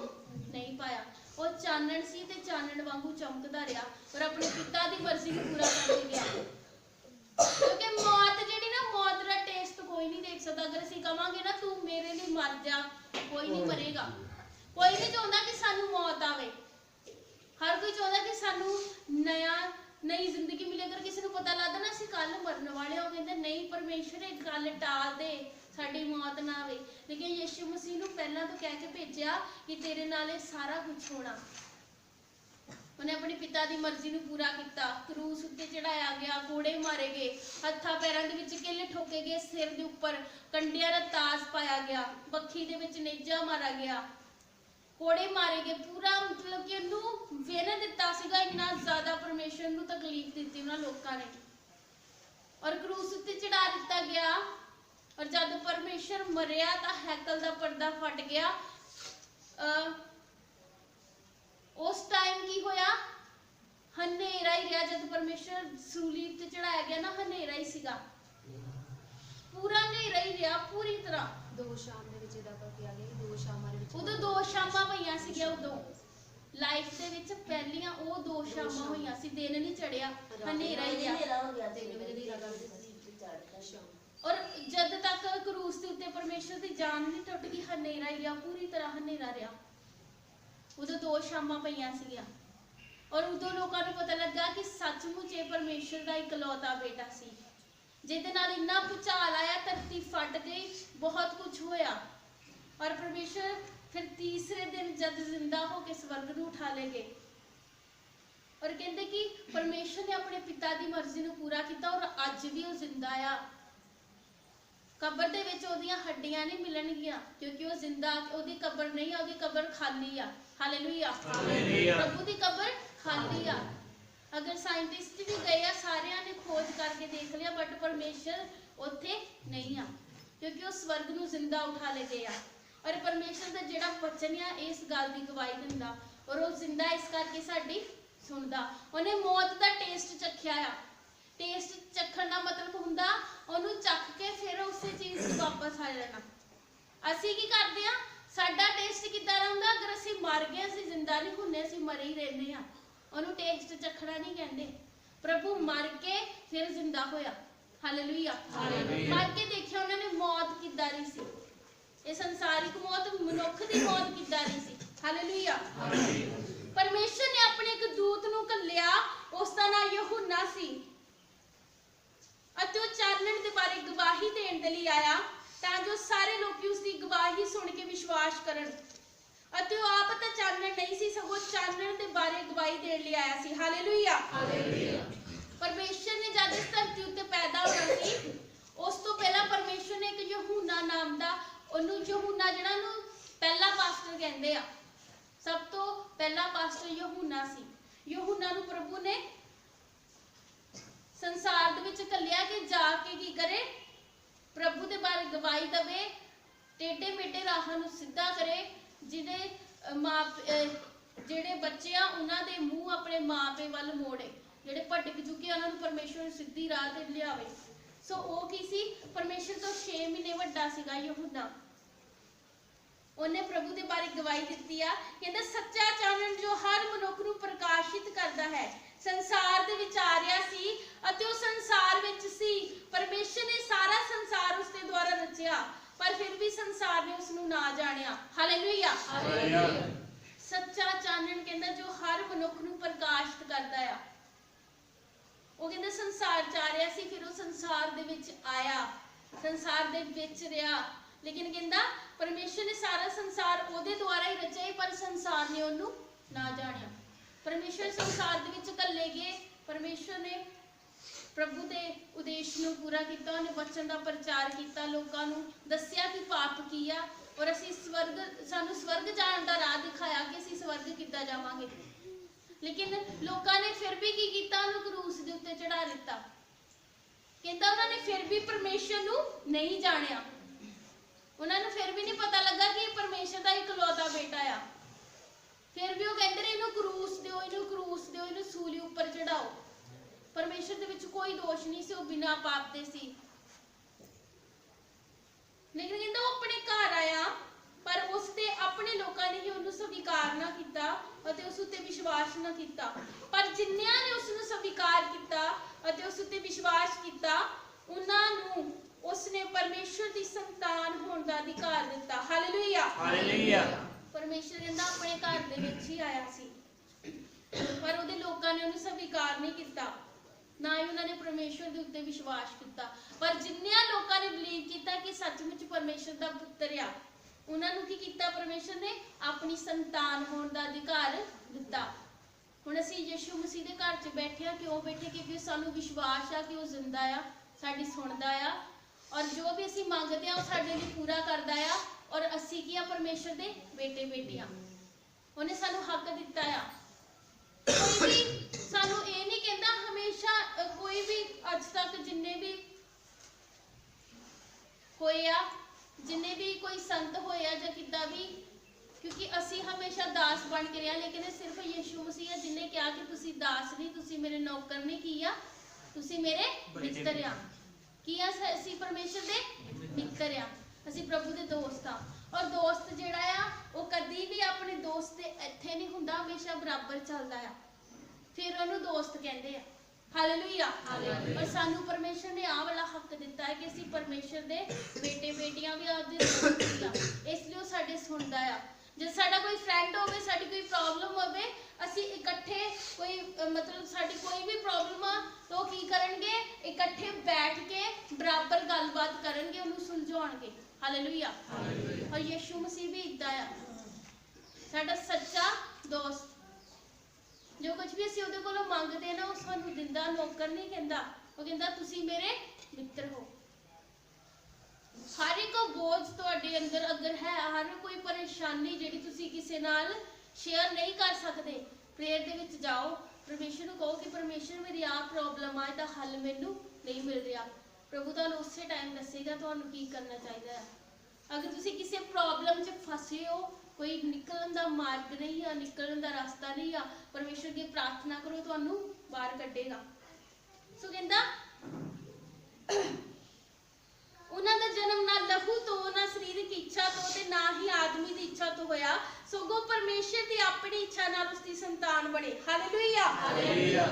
नहीं पाया। वो चानण सी ते चानण वांगू चमकदा रहा और अपने पिता की मर्जी को पूरा कर गया। क्योंकि मौत जिहड़ी ना, मौत का टेस्ट कोई नहीं देख सकता। अगर असीं कहांगे ना तू मेरे लिए मर जा, कोई नहीं मरेगा। कोई नहीं चाहता कि सानू मौत आवे, हर कोई चाहता कि सानू नई जिंदगी मिले। अगर किसी को पता लगता ना असीं कल मरन वाले हो, कहते नहीं परमेश्वर एक गल टाल दे साडी मौत ना आवे। लेकिन यीशु मसीह नूं पहलां तो कह के भेजिया कि तेरे नाल सारा कुछ होना। उन्हें अपने पिता की मर्जी नूं पूरा किया, क्रूस उत्ते चढ़ाया गया, कोड़े मारे गए, हत्थां पैरां दे विच किल ठोके गए, सिर दे उपर कंडियां दा ताज पाया गया, बखी दे विच नेजा मारा गया, कोड़े मारे गए। पूरा मतलब कि उन्होंने वेन दिता सीगा, इन्ना ज़्यादा परमेश्वर नूं तकलीफ दी उन्होंने लोगों ने और क्रूस उत्ते चढ़ा दिता गया। और जब परमेश्वर मरिया तो हैकल का पर्दा फट गया। उस टाइम की होया, हनेरा ही रहा। जब परमेश्वर सूली उत्ते चढ़ाया गया ना, हनेरा ही सीगा, पूरा हनेरा ही रहा पूरी तरह। दो शाम दे विच इहदा पता गया, दो शामां दे विच उदों दो शामां पईयां सीगियां। उदों लाइफ दे विच पहलियां वो दो शामां होईयां सी, दिन नहीं चढ़िया, हनेरा ही रहा। 3 बजे दी रात शाम। और जद तक क्रूस के उत्ते परमेश्वर की जान नहीं टुट गई, हनेरा ही रहा, पूरी तरह हनेरा रहा। उदों दो शामां पईयां सीगियां और उदों लोगों को पता लगा कि सचमुच ये परमेश्वर का इकलौता बेटा सी, जिहदे नाल इन्ना भूचाल आया, धरती फट गई, बहुत कुछ होया। और परमेश्वर फिर तीसरे दिन जद जिंदा होके स्वर्ग नूं उठा ले गए और कहते कि परमेश्वर ने अपने पिता की मर्जी नूं पूरा किया और अज भी वो जिंदा आ। कबर दे विच ओहदियां हड्डियां नहीं मिलणगियां क्योंकि वो जिंदा, ओहदी कबर नहीं आ, ओहदी कबर खाली आ। हालेलुया, प्रभु की कबर खाली आ। अगर साइंटिस्ट भी गए आ, सारियां ने खोज करके देख लिया, बट परमेश्वर उत्थे नहीं आ क्योंकि वो स्वर्ग नूं जिंदा उठा ले गए आ। और परमेश्वर का जिहड़ा वचन आ इस गल की गवाही दिंदा और वो जिंदा इस करके साडी सुनदा। उन्हें मौत का टेस्ट चखिया आ। टेस्ट चखण का मतलब हुंदा उहनूं चख के फिर उस चीज़ से वापस आ जाना। असीं की करदे आ, साडा टेस्ट किद्दां रहिंदा? अगर असीं मर गए, असीं जिंदा नहीं हुंदे, असीं मरे ही रहंदे आ। उहनूं टेस्ट चखना नहीं कहंदे। प्रभु मर के फिर जिंदा होया। हालेलुया, मर के देखिया उन्होंने मौत किद्दां दी सी, ये संसारिक मौत, मनुख की मौत किद्दां दी सी। हालेलुया। परमेश्वर ने अपने एक दूत नूं घल्लिया, उसका नाम यूहन्ना सी ਅਤੇ ਉਹ ਚਾਨਣ ਦੇ ਬਾਰੇ ਗਵਾਹੀ ਦੇਣ ਦੇ ਲਈ ਆਇਆ ਤਾਂ ਜੋ ਸਾਰੇ ਲੋਕੀ ਉਸ ਦੀ ਗਵਾਹੀ ਸੁਣ ਕੇ ਵਿਸ਼ਵਾਸ ਕਰਨ। ਅਤੇ ਉਹ ਆਪ ਤਾਂ ਚਾਨਣ ਨਹੀਂ ਸੀ, ਸਗੋਂ ਚਾਨਣ ਦੇ ਬਾਰੇ ਗਵਾਹੀ ਦੇਣ ਲਈ ਆਇਆ ਸੀ। Hallelujah, hallelujah. ਪਰਮੇਸ਼ਰ ਨੇ ਜਦ ਇਸ ਧਰਤੀ ਉੱਤੇ ਪੈਦਾ ਹੋਣਾ ਸੀ, ਉਸ ਤੋਂ ਪਹਿਲਾਂ ਪਰਮੇਸ਼ਰ ਨੇ ਇੱਕ यूहन्ना ਨਾਮ ਦਾ, ਉਹਨੂੰ यूहन्ना ਜਿਹੜਾ ਨੂੰ ਪਹਿਲਾ ਪਾਸਟਰ ਕਹਿੰਦੇ ਆ, ਸਭ ਤੋਂ ਪਹਿਲਾ ਪਾਸਟਰ यूहन्ना ਸੀ। यूहन्ना ਨੂੰ ਪ੍ਰਭੂ ਨੇ संसार दे विच घल्लिया कि जाके की करे, प्रभु दे बारे गवाही दवे, टेढ़े मेढ़े राहां नूं सीधा करे, जिहड़े बच्चे आ उन्हां दे मूँह अपने माँ पे वल मोड़े, जिहड़े भटक चुके उन्हां नूं परमेश्वर सीधी राह ते लियावे। सो वो की सी, परमेश्वर तो 6 महीने वड्डा सीगा यूहन्ना। उन्हें प्रभु के बारे गवाही दी आ, कहता सच्चा चानन जो हर मनुख नूं प्रकाशित करता है, संसार दे विच ਹਾਲੇਲੂਇਆ। ਸੱਚਾ ਚਾਨਣ ਕਹਿੰਦਾ ਜੋ ਹਰ ਮਨੁੱਖ ਨੂੰ ਪ੍ਰਕਾਸ਼ਿਤ ਕਰਦਾ ਆ। ਉਹ ਕਹਿੰਦਾ ਸੰਸਾਰ ਚ ਆ ਰਿਹਾ ਸੀ, ਫਿਰ ਉਹ ਸੰਸਾਰ ਦੇ ਵਿੱਚ ਆਇਆ, ਸੰਸਾਰ ਦੇ ਵਿੱਚ ਰਿਹਾ, ਲੇਕਿਨ ਕਹਿੰਦਾ ਪਰਮੇਸ਼ਰ ਨੇ ਸਾਰਾ ਸੰਸਾਰ ਉਹਦੇ ਦੁਆਰਾ ਹੀ ਰਚਿਆ, ਪਰ ਸੰਸਾਰ ਨੇ ਉਹਨੂੰ ਨਾ ਜਾਣਿਆ। ਪਰਮੇਸ਼ਰ ਸੰਸਾਰ ਦੇ ਵਿੱਚ ਘੱਲੇ ਗਏ, ਪਰਮੇਸ਼ਰ ਨੇ ਪ੍ਰਭੂ ਦੇ ਉਦੇਸ਼ ਨੂੰ ਪੂਰਾ ਕੀਤਾ, ਉਹਨੇ ਵਚਨ ਦਾ ਪ੍ਰਚਾਰ ਕੀਤਾ, ਲੋਕਾਂ ਨੂੰ ਦੱਸਿਆ ਕਿ ਪਾਪ ਕੀ ਆ, ਔਰ ਅਸੀਂ ਸਾਨੂੰ ਸਵਰਗ ਜਾਣ ਦਾ ਰਾਹ ਦਿਖਾਇਆ ਕਿ ਅਸੀਂ ਸਵਰਗ ਕਿੱਦਾਂ ਜਾਵਾਂਗੇ। ਲੇਕਿਨ ਲੋਕਾਂ ਨੇ ਫਿਰ ਵੀ ਕੀ ਕੀਤਾ, ਉਹਨੂੰ ਕਰੂਸ ਦੇ ਉੱਤੇ ਚੜਾ ਦਿੱਤਾ। ਕਹਿੰਦਾ ਉਹਨਾਂ ਨੇ ਫਿਰ ਵੀ ਪਰਮੇਸ਼ਰ ਨੂੰ ਨਹੀਂ ਜਾਣਿਆ, ਉਹਨਾਂ ਨੂੰ ਫਿਰ ਵੀ ਨਹੀਂ ਪਤਾ ਲੱਗਾ ਕਿ ਇਹ ਪਰਮੇਸ਼ਰ ਦਾ ਇਕਲੌਤਾ ਬੇਟਾ ਆ। ਫਿਰ ਵੀ ਉਹ ਕਹਿੰਦੇ ਨੇ ਇਹਨੂੰ ਕਰੂਸ ਦਿਓ, ਇਹਨੂੰ ਕਰੂਸ ਦਿਓ, ਇਹਨੂੰ ਸੂਲੀ ਉੱਪਰ ਚੜਾਓ। ਪਰਮੇਸ਼ਰ ਦੇ ਵਿੱਚ ਕੋਈ ਦੋਸ਼ ਨਹੀਂ ਸੀ, ਉਹ ਬਿਨਾਂ ਪਾਪ ਦੇ ਸੀ। ਲੇਕਿਨ ਕਹਿੰਦਾ ਉਹ ਆਪਣੇ ਘਰ ਆਇਆ, ਪਰ ਉਸਦੇ ਆਪਣੇ ਲੋਕਾਂ ਨੇ ਹੀ ਉਹਨੂੰ ਸਵੀਕਾਰ ਨਾ ਕੀਤਾ ਅਤੇ ਉਸ ਉੱਤੇ ਵਿਸ਼ਵਾਸ ਨਾ ਕੀਤਾ। ਪਰ ਜਿਨ੍ਹਾਂ ਨੇ ਉਸ ਨੂੰ ਸਵੀਕਾਰ ਕੀਤਾ ਅਤੇ ਉਸ ਉੱਤੇ ਵਿਸ਼ਵਾਸ ਕੀਤਾ, ਉਹਨਾਂ ਨੂੰ ਉਸਨੇ ਪਰਮੇਸ਼ਰ ਦੀ ਸੰਤਾਨ ਹੋਣ ਦਾ ਅਧਿਕਾਰ ਦਿੱਤਾ। Hallelujah, hallelujah. ਪਰਮੇਸ਼ਰ ਕਹਿੰਦਾ ਆਪਣੇ ਘਰ ਦੇ ਵਿੱਚ ਹੀ ਆਇਆ ਸੀ, ਪਰ ਉਹਦੇ ਲੋਕਾਂ ਨੇ ਉਹਨੂੰ ਸਵੀਕਾਰ ਨਹੀਂ ਕੀਤਾ, ਨਾ ਹੀ ਉਹਨਾਂ ਨੇ ਪਰਮੇਸ਼ਰ ਦੇ ਉੱਤੇ ਵਿਸ਼ਵਾਸ ਕੀਤਾ। ਪਰ ਜਿੰਨਿਆਂ ਲੋਕਾਂ ਨੇ ਬਲੀਵ ਕੀਤਾ ਕਿ ਸੱਚਮੁੱਚ ਪਰਮੇਸ਼ਰ ਦਾ ਪੁੱਤਰ ਆ, ਉਹਨਾਂ ਨੂੰ ਕੀ ਕੀਤਾ, ਪਰਮੇਸ਼ਰ ਨੇ ਆਪਣੀ ਸੰਤਾਨ ਹੋਣ ਦਾ ਅਧਿਕਾਰ ਦਿੱਤਾ। ਹੁਣ ਅਸੀਂ ਯਿਸੂ ਮਸੀਹ ਦੇ ਘਰ 'ਚ ਬੈਠੇ ਆ, ਕਿਉਂ ਬੈਠੇ? ਕਿਉਂਕਿ ਸਾਨੂੰ ਵਿਸ਼ਵਾਸ ਆ ਕਿ ਉਹ ਜ਼ਿੰਦਾ ਆ, ਸਾਡੀ ਸੁਣਦਾ ਆ, ਔਰ ਜੋ ਵੀ ਅਸੀਂ ਮੰਗਦੇ ਆ ਉਹ ਸਾਡੇ ਲਈ ਪੂਰਾ ਕਰਦਾ ਆ, ਔਰ ਅਸੀਂ ਕੀ ਆ, ਪਰਮੇਸ਼ਰ ਦੇ ਬੇਟੇ ਬੇਟੀਆਂ। ਉਹਨੇ ਸਾਨੂੰ ਹੱਕ ਦਿੱਤਾ ਆ। ਕੋਈ ਵੀ ਸਾਨੂੰ ਇਹ ਨਹੀਂ ਕਹਿੰਦਾ ਹਮੇਸ਼ਾ, ਕੋਈ ਵੀ ਅੱਜ ਤੱਕ ਜਿੰਨੇ ਵੀ ਹੋਏ ਆ, ਜਿੰਨੇ ਵੀ ਕੋਈ ਸੰਤ ਹੋਏ ਆ ਜਾਂ ਕਿੱਦਾਂ ਵੀ, ਕਿਉਂਕਿ ਅਸੀਂ ਹਮੇਸ਼ਾ ਦਾਸ ਬਣ ਕੇ ਰਿਹਾ, ਲੇਕਿਨ ਇਹ ਸਿਰਫ ਯਿਸੂ ਮਸੀਹ ਜਿਹਨੇ ਕਿਹਾ ਕਿ ਤੁਸੀਂ ਦਾਸ ਨਹੀਂ, ਤੁਸੀਂ ਮੇਰੇ ਨੌਕਰ ਨਹੀਂ, ਕੀ ਆ, ਤੁਸੀਂ ਮੇਰੇ ਮਿੱਤਰ ਆ। ਕੀ ਆ, ਅਸੀਂ ਪਰਮੇਸ਼ਰ ਦੇ ਮਿੱਤਰ ਆ, ਅਸੀਂ ਪ੍ਰਭੂ ਦੇ ਦੋਸਤ ਆ। ਔਰ ਦੋਸਤ ਜਿਹੜਾ ਆ ਉਹ ਕਦੀ ਵੀ ਆਪਣੇ ਦੋਸਤ ਦੇ ਇੱਥੇ ਨਹੀਂ ਹੁੰਦਾ, ਹਮੇਸ਼ਾ ਬਰਾਬਰ ਚੱਲਦਾ ਆ, ਫਿਰ ਉਹਨੂੰ ਦੋਸਤ ਕਹਿੰਦੇ ਆ। ਹਾਲੇਲੂਇਆ। ਔਰ ਸਾਨੂੰ ਪਰਮੇਸ਼ਰ ਨੇ ਆਹ ਵਾਲਾ ਹੱਕ ਦਿੱਤਾ ਹੈ ਕਿ ਅਸੀਂ ਪਰਮੇਸ਼ਰ ਦੇ ਬੇਟੇ ਬੇਟੀਆਂ ਵੀ ਆਪਦੇ ਦੋਸਤ ਆ, ਇਸ ਲਈ ਉਹ ਸਾਡੇ ਸੁਣਦਾ ਆ। ਜੇ ਸਾਡਾ ਕੋਈ ਫਰੈਂਡ ਹੋਵੇ, ਸਾਡੀ ਕੋਈ ਪ੍ਰੋਬਲਮ ਹੋਵੇ, ਅਸੀਂ ਇਕੱਠੇ ਕੋਈ ਮਤਲਬ ਸਾਡੀ ਕੋਈ ਵੀ ਪ੍ਰੋਬਲਮ ਆ ਤਾਂ ਉਹ ਕੀ ਕਰਨਗੇ, ਇਕੱਠੇ ਬੈਠ ਕੇ ਬਰਾਬਰ ਗੱਲਬਾਤ ਕਰਨਗੇ, ਉਹਨੂੰ ਸੁਲਝਾਉਣਗੇ। ਹਾਲੇਲੂਇਆ। ਔਰ ਯਿਸੂ ਮਸੀਹ ਵੀ ਇੱਦਾਂ ਆ, ਸਾਡਾ ਸੱਚਾ ਦੋਸਤ। ਜੋ ਕੁਝ ਵੀ ਅਸੀਂ ਉਹਦੇ ਕੋਲੋਂ ਮੰਗਦੇ ਨਾ, ਉਹ ਸਾਨੂੰ ਦਿੰਦਾ, ਨੌਕਰ ਨਹੀਂ ਕਹਿੰਦਾ, ਉਹ ਕਹਿੰਦਾ ਤੁਸੀਂ ਮੇਰੇ ਮਿੱਤਰ ਹੋ। ਹਰ ਇੱਕ ਬੋਝ ਤੁਹਾਡੇ ਅੰਦਰ ਅਗਰ ਹੈ, ਹਰ ਕੋਈ ਪਰੇਸ਼ਾਨੀ ਜਿਹੜੀ ਤੁਸੀਂ ਕਿਸੇ ਨਾਲ ਸ਼ੇਅਰ ਨਹੀਂ ਕਰ ਸਕਦੇ, ਪ੍ਰੇਅਰ ਦੇ ਵਿੱਚ ਜਾਓ, ਪਰਮੇਸ਼ਰ ਨੂੰ ਕਹੋ ਕਿ ਪਰਮੇਸ਼ਰ ਮੇਰੀ ਆਹ ਪ੍ਰੋਬਲਮ ਆ, ਇਹਦਾ ਹੱਲ ਮੈਨੂੰ ਨਹੀਂ ਮਿਲ ਰਿਹਾ। ਪ੍ਰਭੂ ਤੁਹਾਨੂੰ ਉਸੇ ਟਾਈਮ ਦੱਸੇਗਾ ਤੁਹਾਨੂੰ ਕੀ ਕਰਨਾ ਚਾਹੀਦਾ ਹੈ। ਅਗਰ ਤੁਸੀਂ ਕਿਸੇ ਪ੍ਰੋਬਲਮ 'ਚ ਫਸੇ ਹੋ, ਕੋਈ ਨਿਕਲਣ ਦਾ ਮਾਰਗ ਨਹੀਂ ਆ, ਨਿਕਲਣ ਦਾ ਰਸਤਾ ਨਹੀਂ ਆ, ਪਰਮੇਸ਼ਰ ਅੱਗੇ ਪ੍ਰਾਰਥਨਾ ਕਰੋ, ਤੁਹਾਨੂੰ ਬਾਹਰ ਕੱਢੇਗਾ। ਸੋ ਕਹਿੰਦਾ ਉਹਨਾਂ ਦਾ ਜਨਮ ਨਾ ਲਹੂ ਤੋਂ, ਨਾ ਸਰੀਰਕ ਇੱਛਾ ਤੋਂ, ਤੇ ਨਾ ਹੀ ਆਦਮੀ ਦੀ ਇੱਛਾ ਤੋਂ ਹੋਇਆ, ਸਗੋਂ ਪਰਮੇਸ਼ਰ ਦੀ ਆਪਣੀ ਇੱਛਾ ਨਾਲ ਉਸਦੀ ਸੰਤਾਨ ਬਣੇ। Hallelujah, hallelujah.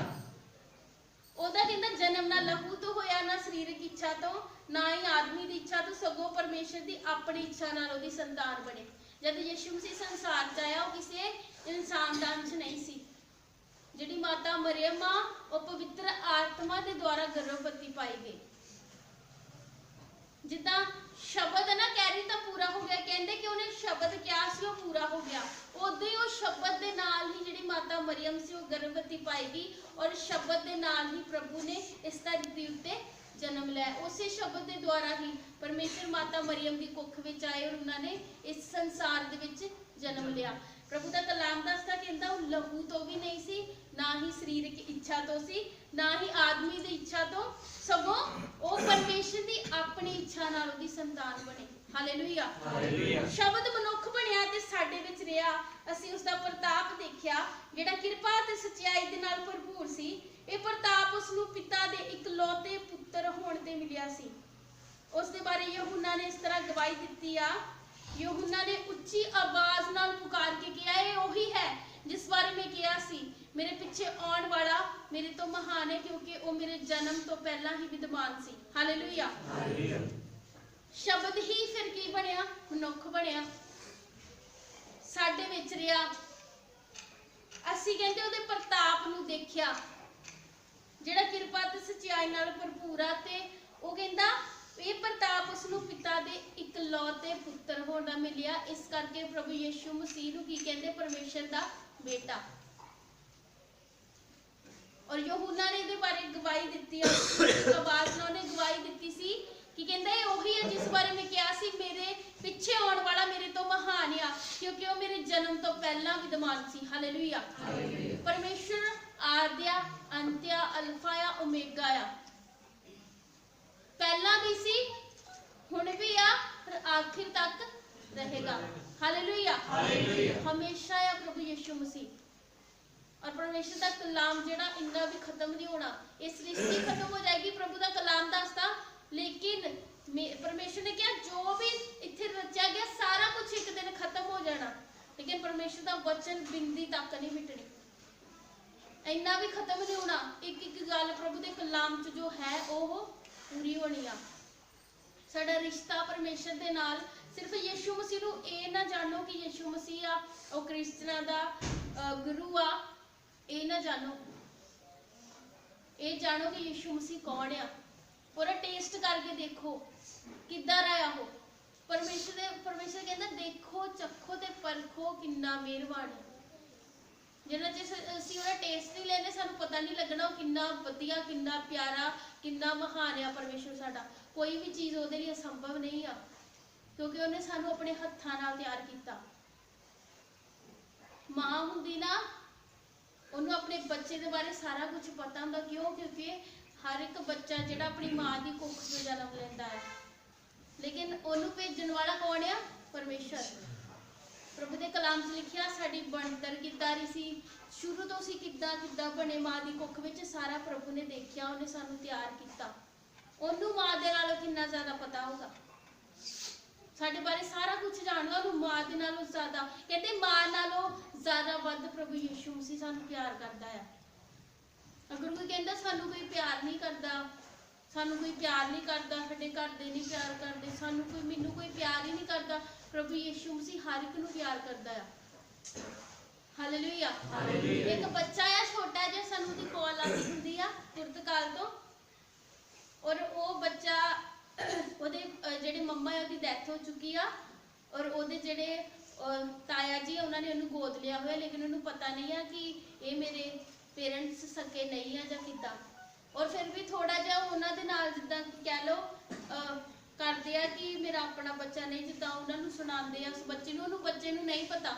ਉਹਦਾ ਕਹਿੰਦਾ ਜਨਮ ਨਾ ਲਹੂ ਤੋਂ ਹੋਇਆ, ਨਾ ਸਰੀਰਕ ਇੱਛਾ ਤੋਂ, ਨਾ ਹੀ ਆਦਮੀ ਦੀ ਇੱਛਾ ਤੋਂ, ਸਗੋਂ ਪਰਮੇਸ਼ਰ ਦੀ ਆਪਣੀ ਇੱਛਾ ਨਾਲ ਉਹਦੀ ਸੰਤਾਨ ਬਣੇ। ਜਦ ਯਿਸੂ ਮਸੀਹ ਸੰਸਾਰ 'ਚ ਆਇਆ, ਉਹ ਕਿਸੇ ਇਨਸਾਨ ਦਾ ਅੰਸ਼ ਨਹੀਂ ਸੀ। ਜਿਹੜੀ ਮਾਤਾ ਮਰੀਅਮ ਆ, ਉਹ ਪਵਿੱਤਰ ਆਤਮਾ ਦੇ ਦੁਆਰਾ ਗਰਭਵਤੀ ਪਾਈ ਗਈ। ਜਿੱਦਾਂ ਸ਼ਬਦ ਹੈ ਨਾ, ਕੈਰੀ ਤਾਂ ਪੂਰਾ ਹੋ ਗਿਆ, ਕਹਿੰਦੇ ਕਿ ਉਹਨੇ ਸ਼ਬਦ ਕਿਹਾ ਸੀ ਉਹ ਪੂਰਾ ਹੋ ਗਿਆ। ਉਦੋਂ ਹੀ ਉਹ ਸ਼ਬਦ ਦੇ ਨਾਲ ਹੀ ਜਿਹੜੀ ਮਾਤਾ ਮਰੀਅਮ ਸੀ ਉਹ ਗਰਭਵਤੀ ਪਾਈ ਗਈ, ਔਰ ਸ਼ਬਦ ਦੇ ਨਾਲ ਹੀ ਪ੍ਰਭੂ ਨੇ ਇਸ ਧਰਤੀ ਉੱਤੇ ਜਨਮ ਲਿਆ। ਉਸੇ ਸ਼ਬਦ ਦੇ ਦੁਆਰਾ ਹੀ ਪਰਮੇਸ਼ਰ ਮਾਤਾ ਮਰੀਅਮ ਦੀ ਕੁੱਖ ਵਿੱਚ ਆਏ, ਔਰ ਉਹਨਾਂ ਨੇ ਇਸ ਸੰਸਾਰ ਦੇ ਵਿੱਚ ਜਨਮ ਲਿਆ। ਪ੍ਰਭੂ ਦਾ ਕਲਾਮ ਦੱਸਦਾ, ਕਹਿੰਦਾ ਉਹ ਲਹੂ ਤੋਂ ਵੀ ਨਹੀਂ ਸੀ, ਨਾ ਹੀ ਸਰੀਰਕ ਇੱਛਾ ਤੋਂ ਸੀ, ਨਾ ਹੀ ਆਦਮੀ ਦੀ ਇੱਛਾ ਤੋਂ, ਸਗੋਂ ਉਹ ਪਰਮੇਸ਼ਰ ਦੀ ਆਪਣੀ ਇੱਛਾ ਨਾਲ ਉਹਦੀ ਸੰਤਾਨ ਬਣੇ। Hallelujah, hallelujah. ਸ਼ਬਦ ਮਨੁੱਖ ਬਣਿਆ ਤੇ ਸਾਡੇ ਵਿੱਚ ਰਿਹਾ, ਅਸੀਂ ਉਸ ਦਾ ਪ੍ਰਤਾਪ ਦੇਖਿਆ, ਜਿਹੜਾ ਕਿਰਪਾ ਤੇ ਸੱਚਾਈ ਦੇ ਨਾਲ ਭਰਪੂਰ ਸੀ। ਇਹ ਪ੍ਰਤਾਪ ਉਸ ਨੂੰ ਪਿਤਾ ਦੇ ਇਕਲੌਤੇ ਪੁੱਤਰ ਹੋਣ ਤੇ ਮਿਲਿਆ ਸੀ। ਉਸ ਦੇ ਬਾਰੇ ਯਹੂਨਾ ਨੇ ਇਸ ਤਰ੍ਹਾਂ ਗਵਾਹੀ ਦਿੱਤੀ ਆ। ਯਹੂਨਾ ਨੇ ਉੱਚੀ ਆਵਾਜ਼ ਨਾਲ ਪੁਕਾਰ ਕੇ ਕਿਹਾ, ਇਹ ਉਹੀ ਹੈ ਜਿਸ ਬਾਰੇ ਮੈਂ ਕਿਹਾ ਸੀ, ਮੇਰੇ ਪਿੱਛੇ ਆਉਣ ਵਾਲਾ ਮੇਰੇ ਤੋਂ ਮਹਾਨ ਹੈ, ਕਿਉਂਕਿ ਉਹ ਮੇਰੇ ਜਨਮ ਤੋਂ ਪਹਿਲਾਂ ਹੀ ਵਿਦਮਾਨ ਸੀ। Hallelujah, hallelujah. ਸ਼ਬਦ ਹੀ ਫਿਰ ਕੀ ਬਣਿਆ, ਮਨੁੱਖ ਬਣਿਆ। ਸਾਡੇ ਵਿੱਚ ਰਿਹਾ, ਅਸੀਂ ਕਹਿੰਦੇ ਉਹਦੇ ਪ੍ਰਤਾਪ ਨੂੰ ਦੇਖਿਆ ਜਿਹੜਾ ਕਿਰਪਾ ਤੇ ਸਚਾਈ ਨਾਲ ਭਰਪੂਰ ਆ, ਤੇ ਉਹ ਕਹਿੰਦਾ ਇਹ ਪ੍ਰਤਾਪ ਉਸ ਨੂੰ ਪਿਤਾ ਦੇ ਇਕਲੌਤੇ ਪੁੱਤਰ ਹੋਣ ਦਾ ਮਿਲਿਆ। ਇਸ ਕਰਕੇ ਪ੍ਰਭੂ ਯਿਸੂ ਮਸੀਹ ਨੂੰ ਕੀ ਕਹਿੰਦੇ? ਪਰਮੇਸ਼ਰ ਦਾ ਬੇਟਾ। ਔਰ ਯਹੂਨਾ ਨੇ ਇਹਦੇ ਬਾਰੇ ਗਵਾਹੀ ਦਿੱਤੀ ਆ, ਆਵਾਜ਼ ਨਾਲ ਉਹਨੇ ਗਵਾਹੀ ਦਿੱਤੀ ਸੀ ਕਿ ਕਹਿੰਦਾ ਇਹ ਉਹੀ ਹੈ ਜਿਸ ਬਾਰੇ ਮੈਂ ਕਿਹਾ ਸੀ ਮੇਰੇ ਪਿੱਛੇ ਆਉਣ ਵਾਲਾ ਮੇਰੇ ਤੋਂ ਮਹਾਨ ਆ, ਕਿਉਂਕਿ ਉਹ ਮੇਰੇ ਜਨਮ ਤੋਂ ਪਹਿਲਾਂ ਵਿਦਮਾਨ ਸੀ। ਹਾਲੇਲੂਇਆ। ਪਰਮੇਸ਼ਰ ਆਦਿਆ, ਅੰਤਿਆ, ਅਲਫਾ ਆ, ਓਮੇਗਾ ਆ, ਪਹਿਲਾਂ ਵੀ ਸੀ, ਹੁਣ ਵੀ ਆ, ਪਰ ਆਖਿਰ ਤੱਕ ਰਹੇਗਾ। ਹਾਲੇਲੂਇਆ। ਹਮੇਸ਼ਾ ਆ ਪ੍ਰਭੂ ਯਿਸੂ ਮਸੀਹ। और परमेश्वर का कलाम जेड़ा इन्ना भी खत्म नहीं होना, ये सृष्टि खत्म हो जाएगी, प्रभु का कलाम दसदा, लेकिन परमेश्वर ने कहा जो भी इत्थे रचा गया सारा कुछ एक दिन खत्म हो जाना, लेकिन परमेश्वर का वचन बिंदी तक नहीं मिटनी, इन्ना भी खत्म नहीं होना। एक एक गल प्रभु के कलाम च जो है वो पूरी होनी आ। साडा रिश्ता परमेश्वर दे नाल सिर्फ यीशु मसीह नूं ये ना जानो कि यीशु मसीह आ वो क्रिश्चियनां दा गुरु आ, ये ना जानो, ये जानो कि यीशु मसीह कौन आ, और टेस्ट करके देखो किद्दां रहा हो। परमेश्वर कहंदा देखो चखो ते परखो किन्ना मेहरबान है। जिन्ना चिर असीं ओहदा टेस्ट नहीं लेने सानूं पता नहीं लगना किन्ना वधिया, किन्ना प्यारा, किन्ना महान आ परमेश्वर साडा। कोई भी चीज़ उहदे लई असंभव नहीं आ, क्योंकि उहने सानूं अपने हत्थां नाल तैयार कीता। माँ हुंदी ना, उन्होंने अपने बच्चे के बारे सारा कुछ पता होंदा, क्यों? क्योंकि हर एक बच्चा जिहड़ा अपनी माँ की कुख चों जन्म लैंदा है, लेकिन उन्होंने भेजण वाला कौन है? परमेश्वर। प्रभु के कलाम च लिखिया साडी बनतर किद्दां दी सी, शुरू तो असीं किद्दां किद्दां बने माँ की कुख विच, सारा प्रभु ने देखिया, उन्हें सानूं तैयार किया। उन्होंने माँ दे नालों कितना ज़्यादा पता होगा, साडे बारे सारा कुछ जानदा, उन्होंने माँ दे नालों ज़्यादा, कहते माँ नालों ज़्यादा वध प्रभु यीशु मसीह सानूं प्यार करदा है। अगर कोई कहंदा सानूं कोई प्यार नहीं करदा, सानूं कोई प्यार नहीं करदा, साडे घर दे नहीं प्यार करदे, सानूं कोई मैनूं कोई प्यार ही नहीं करदा, प्रभु यीशु मसीह हर एक नूं प्यार करदा है। हालेलुया। एक बच्चा है छोटा जिहा, सानूं दी कॉल आती हुंदी आ पुर्तगाल तो, और वो बच्चा ਉਹਦੇ ਜਿਹੜੇ ਮੰਮਾ ਹੈ ਉਹਦੀ ਡੈਥ ਹੋ ਚੁੱਕੀ ਆ, ਔਰ ਉਹਦੇ ਜਿਹੜੇ ਤਾਇਆ ਜੀ ਉਹਨਾਂ ਨੇ ਉਹਨੂੰ ਗੋਦ ਲਿਆ ਹੋਇਆ, ਲੇਕਿਨ ਉਹਨੂੰ ਪਤਾ ਨਹੀਂ ਆ ਕਿ ਇਹ ਮੇਰੇ ਪੇਰੈਂਟਸ ਸਕੇ ਨਹੀਂ ਆ ਜਾਂ ਕਿੱਦਾਂ। ਔਰ ਫਿਰ ਵੀ ਥੋੜਾ ਜਿਹਾ ਉਹਨਾਂ ਦੇ ਨਾਲ ਜਿੱਦਾਂ ਕਹਿ ਲਓ ਕਰਦੇ ਆ ਕਿ ਮੇਰਾ ਆਪਣਾ ਬੱਚਾ ਨਹੀਂ, ਜਿੱਦਾਂ ਉਹਨਾਂ ਨੂੰ ਸੁਣਾਉਂਦੇ ਆ ਉਸ ਬੱਚੇ ਨੂੰ, ਉਹਨੂੰ ਬੱਚੇ ਨੂੰ ਨਹੀਂ ਪਤਾ।